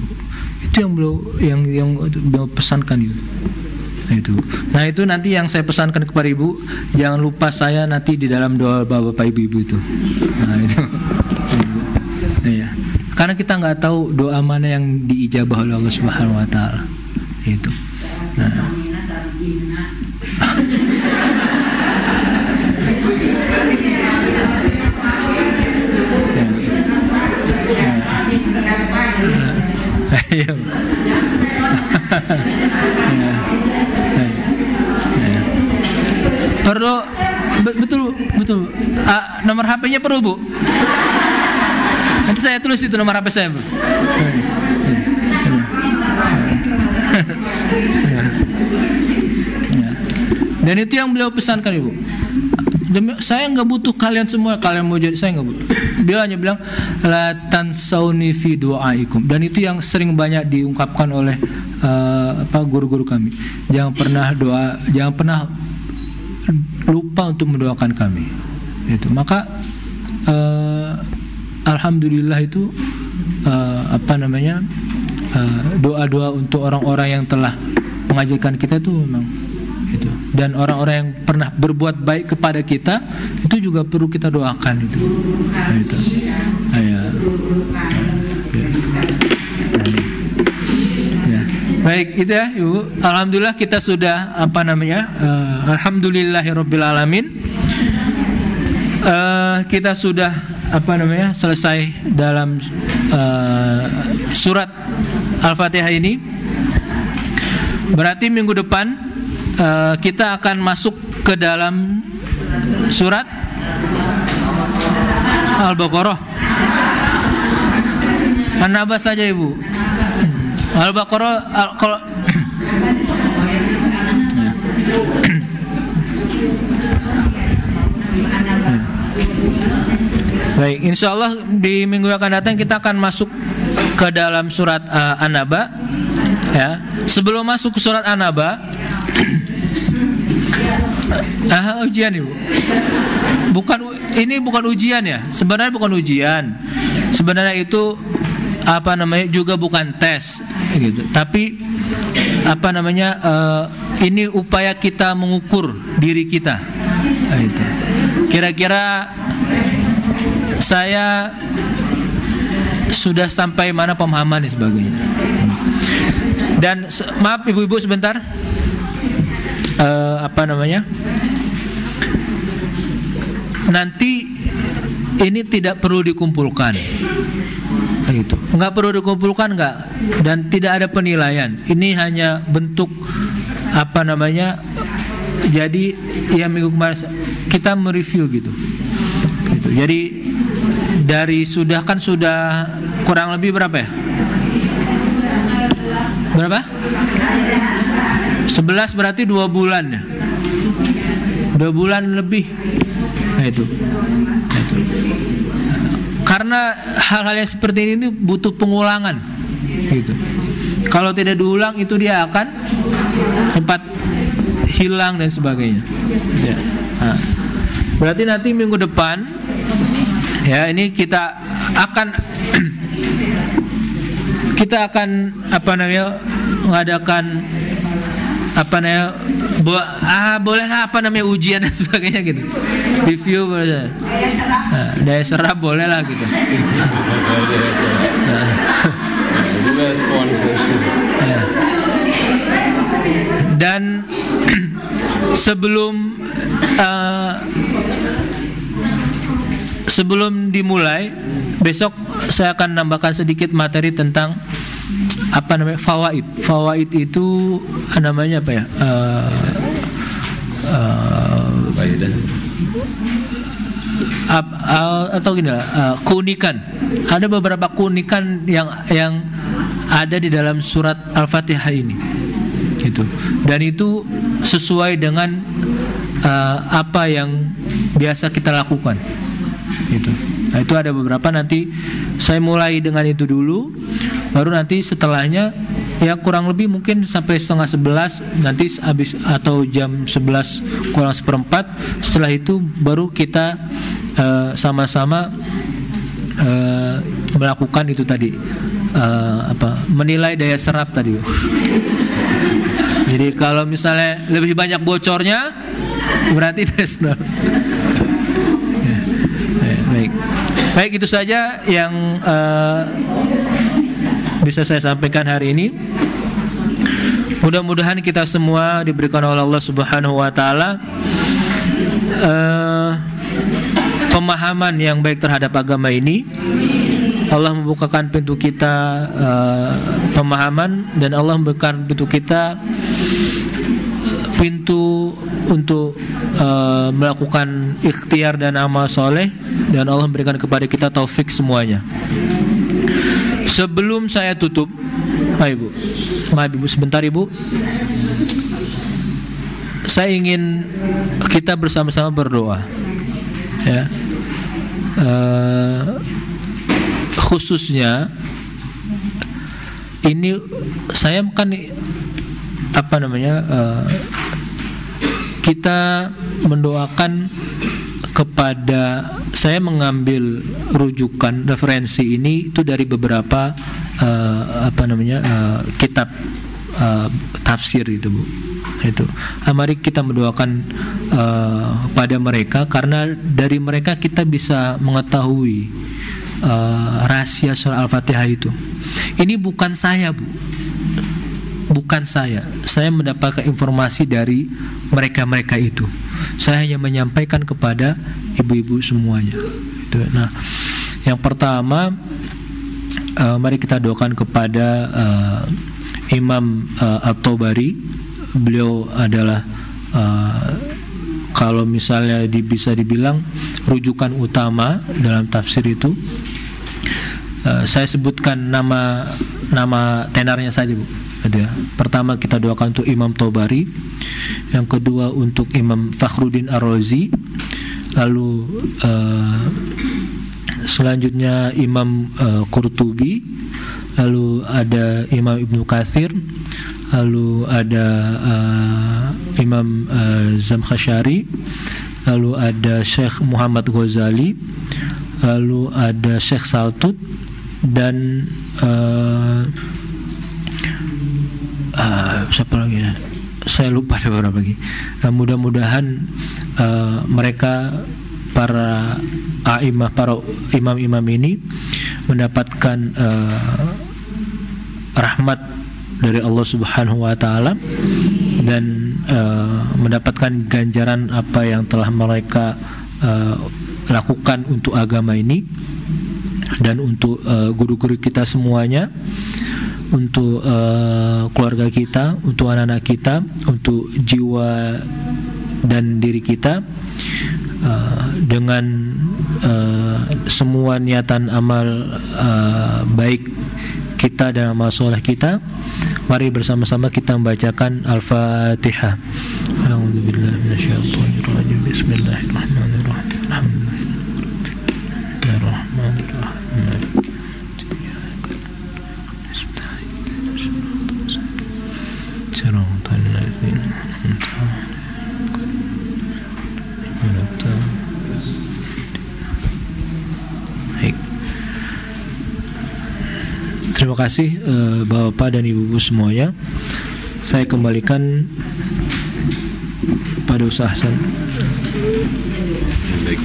Speaker 4: yang beliau pesankan itu. Nah itu nanti yang saya pesankan kepada ibu, jangan lupa saya nanti di dalam doa bapak ibu itu. Nah itu. Ya. Karena kita nggak tahu doa mana yang diijabah oleh Allah Subhanahu Wa Taala. Itu. Nah. Perlu betul. Nomor HP-nya perlu, Bu. Nanti saya tulis itu nomor HP saya, Bu. Dan itu yang beliau pesankan, Ibu. Saya nggak butuh kalian semua, kalian mau jadi, saya nggak butuh. Beliau hanya bilang la tansauni fi du'aikum, dan itu yang sering banyak diungkapkan oleh guru-guru kami. Jangan pernah lupa untuk mendoakan kami. Itu maka alhamdulillah itu doa-doa untuk orang-orang yang telah mengajarkan kita itu memang itu, dan orang-orang yang pernah berbuat baik kepada kita itu juga perlu kita doakan itu. Nah, itu. Baik, itu ya, Ibu. Alhamdulillah kita sudah alhamdulillahirabbil alamin. Kita sudah selesai dalam surat Al-Fatihah ini, berarti minggu depan kita akan masuk ke dalam surat Al-Baqarah. An-Naba saja Ibu. Al-Baqarah kalau baik, insya Allah di minggu yang akan datang kita akan masuk ke dalam surat An-Naba. Ya, sebelum masuk ke surat An-Naba, ujian Ibu. Ini bukan ujian ya. Sebenarnya bukan ujian. Sebenarnya itu juga bukan tes gitu. Tapi ini upaya kita mengukur diri kita. Nah, itu. Kira-kira saya sudah sampai mana pemahaman dan sebagainya. Dan maaf ibu-ibu sebentar, nanti ini tidak perlu dikumpulkan, gitu. Nggak perlu dikumpulkan, nggak, dan tidak ada penilaian. Ini hanya bentuk jadi ya minggu kemarin kita mereview gitu. Jadi dari sudah kurang lebih berapa ya? Berapa? 11 berarti 2 bulan ya. 2 bulan lebih. Nah itu. Karena hal-hal yang seperti ini butuh pengulangan gitu. Kalau tidak diulang itu dia akan cepat hilang dan sebagainya ya. Nah, berarti nanti minggu depan ya ini kita akan mengadakan bolehlah ujian dan sebagainya gitu, review boleh, daya serap boleh lah gitu. Dan sebelum dimulai besok saya akan nambahkan sedikit materi tentang fawaid. Fawaid itu namanya apa ya? Atau gini lah, keunikan. Ada beberapa keunikan yang ada di dalam surat Al-Fatihah ini. Gitu. Dan itu sesuai dengan apa yang biasa kita lakukan. Gitu. Nah, itu ada beberapa, nanti saya mulai dengan itu dulu, baru nanti setelahnya ya kurang lebih mungkin sampai 10:30 nanti habis, atau jam 11 kurang seperempat. Setelah itu baru kita sama-sama melakukan itu tadi, menilai daya serap tadi. Jadi kalau misalnya lebih banyak bocornya berarti tes. Baik, itu saja yang bisa saya sampaikan hari ini. Mudah-mudahan kita semua diberikan oleh Allah Subhanahu wa taala pemahaman yang baik terhadap agama ini. Allah membukakan pintu kita pemahaman, dan Allah membukakan pintu kita untuk melakukan ikhtiar dan amal soleh, dan Allah memberikan kepada kita taufik semuanya. Sebelum saya tutup, maaf ibu sebentar ibu, saya ingin kita bersama-sama berdoa ya. Khususnya ini saya kan kita mendoakan kepada, saya mengambil rujukan referensi ini itu dari beberapa kitab tafsir itu Bu. Itu. Mari kita mendoakan pada mereka, karena dari mereka kita bisa mengetahui rahasia surah Al-Fatihah itu. Ini bukan saya Bu, bukan saya mendapatkan informasi dari mereka-mereka itu. Saya hanya menyampaikan kepada ibu-ibu semuanya. gitu. Nah, yang pertama mari kita doakan kepada Imam At-Tabari. Beliau adalah kalau misalnya bisa dibilang rujukan utama dalam tafsir itu. Saya sebutkan nama tenarnya saja, Bu. Ada. Pertama kita doakan untuk Imam Tabari, yang kedua untuk Imam Fakhruddin Ar-Razi, lalu selanjutnya Imam Qurtubi, lalu ada Imam Ibnu Katsir, lalu ada Imam Zamkhsyari, lalu ada Syekh Muhammad Ghazali, lalu ada Syekh Saltut, dan siapa lagi ya? Saya lupa ada beberapa lagi. Mudah-mudahan mereka para imam-imam ini mendapatkan rahmat dari Allah Subhanahu wa taala dan mendapatkan ganjaran apa yang telah mereka lakukan untuk agama ini, dan untuk guru-guru kita semuanya, untuk keluarga kita, untuk anak-anak kita, untuk jiwa dan diri kita, dengan semua niatan amal baik kita dan amal soleh kita. Mari bersama-sama kita membacakan Al-Fatihah. A'udzubillahi minasyaitonirrajim. Bismillahirrahmanirrahim. Terima kasih Bapak dan Ibu-ibu semuanya. Saya kembalikan pada Ustaz Hasan.
Speaker 1: Baik.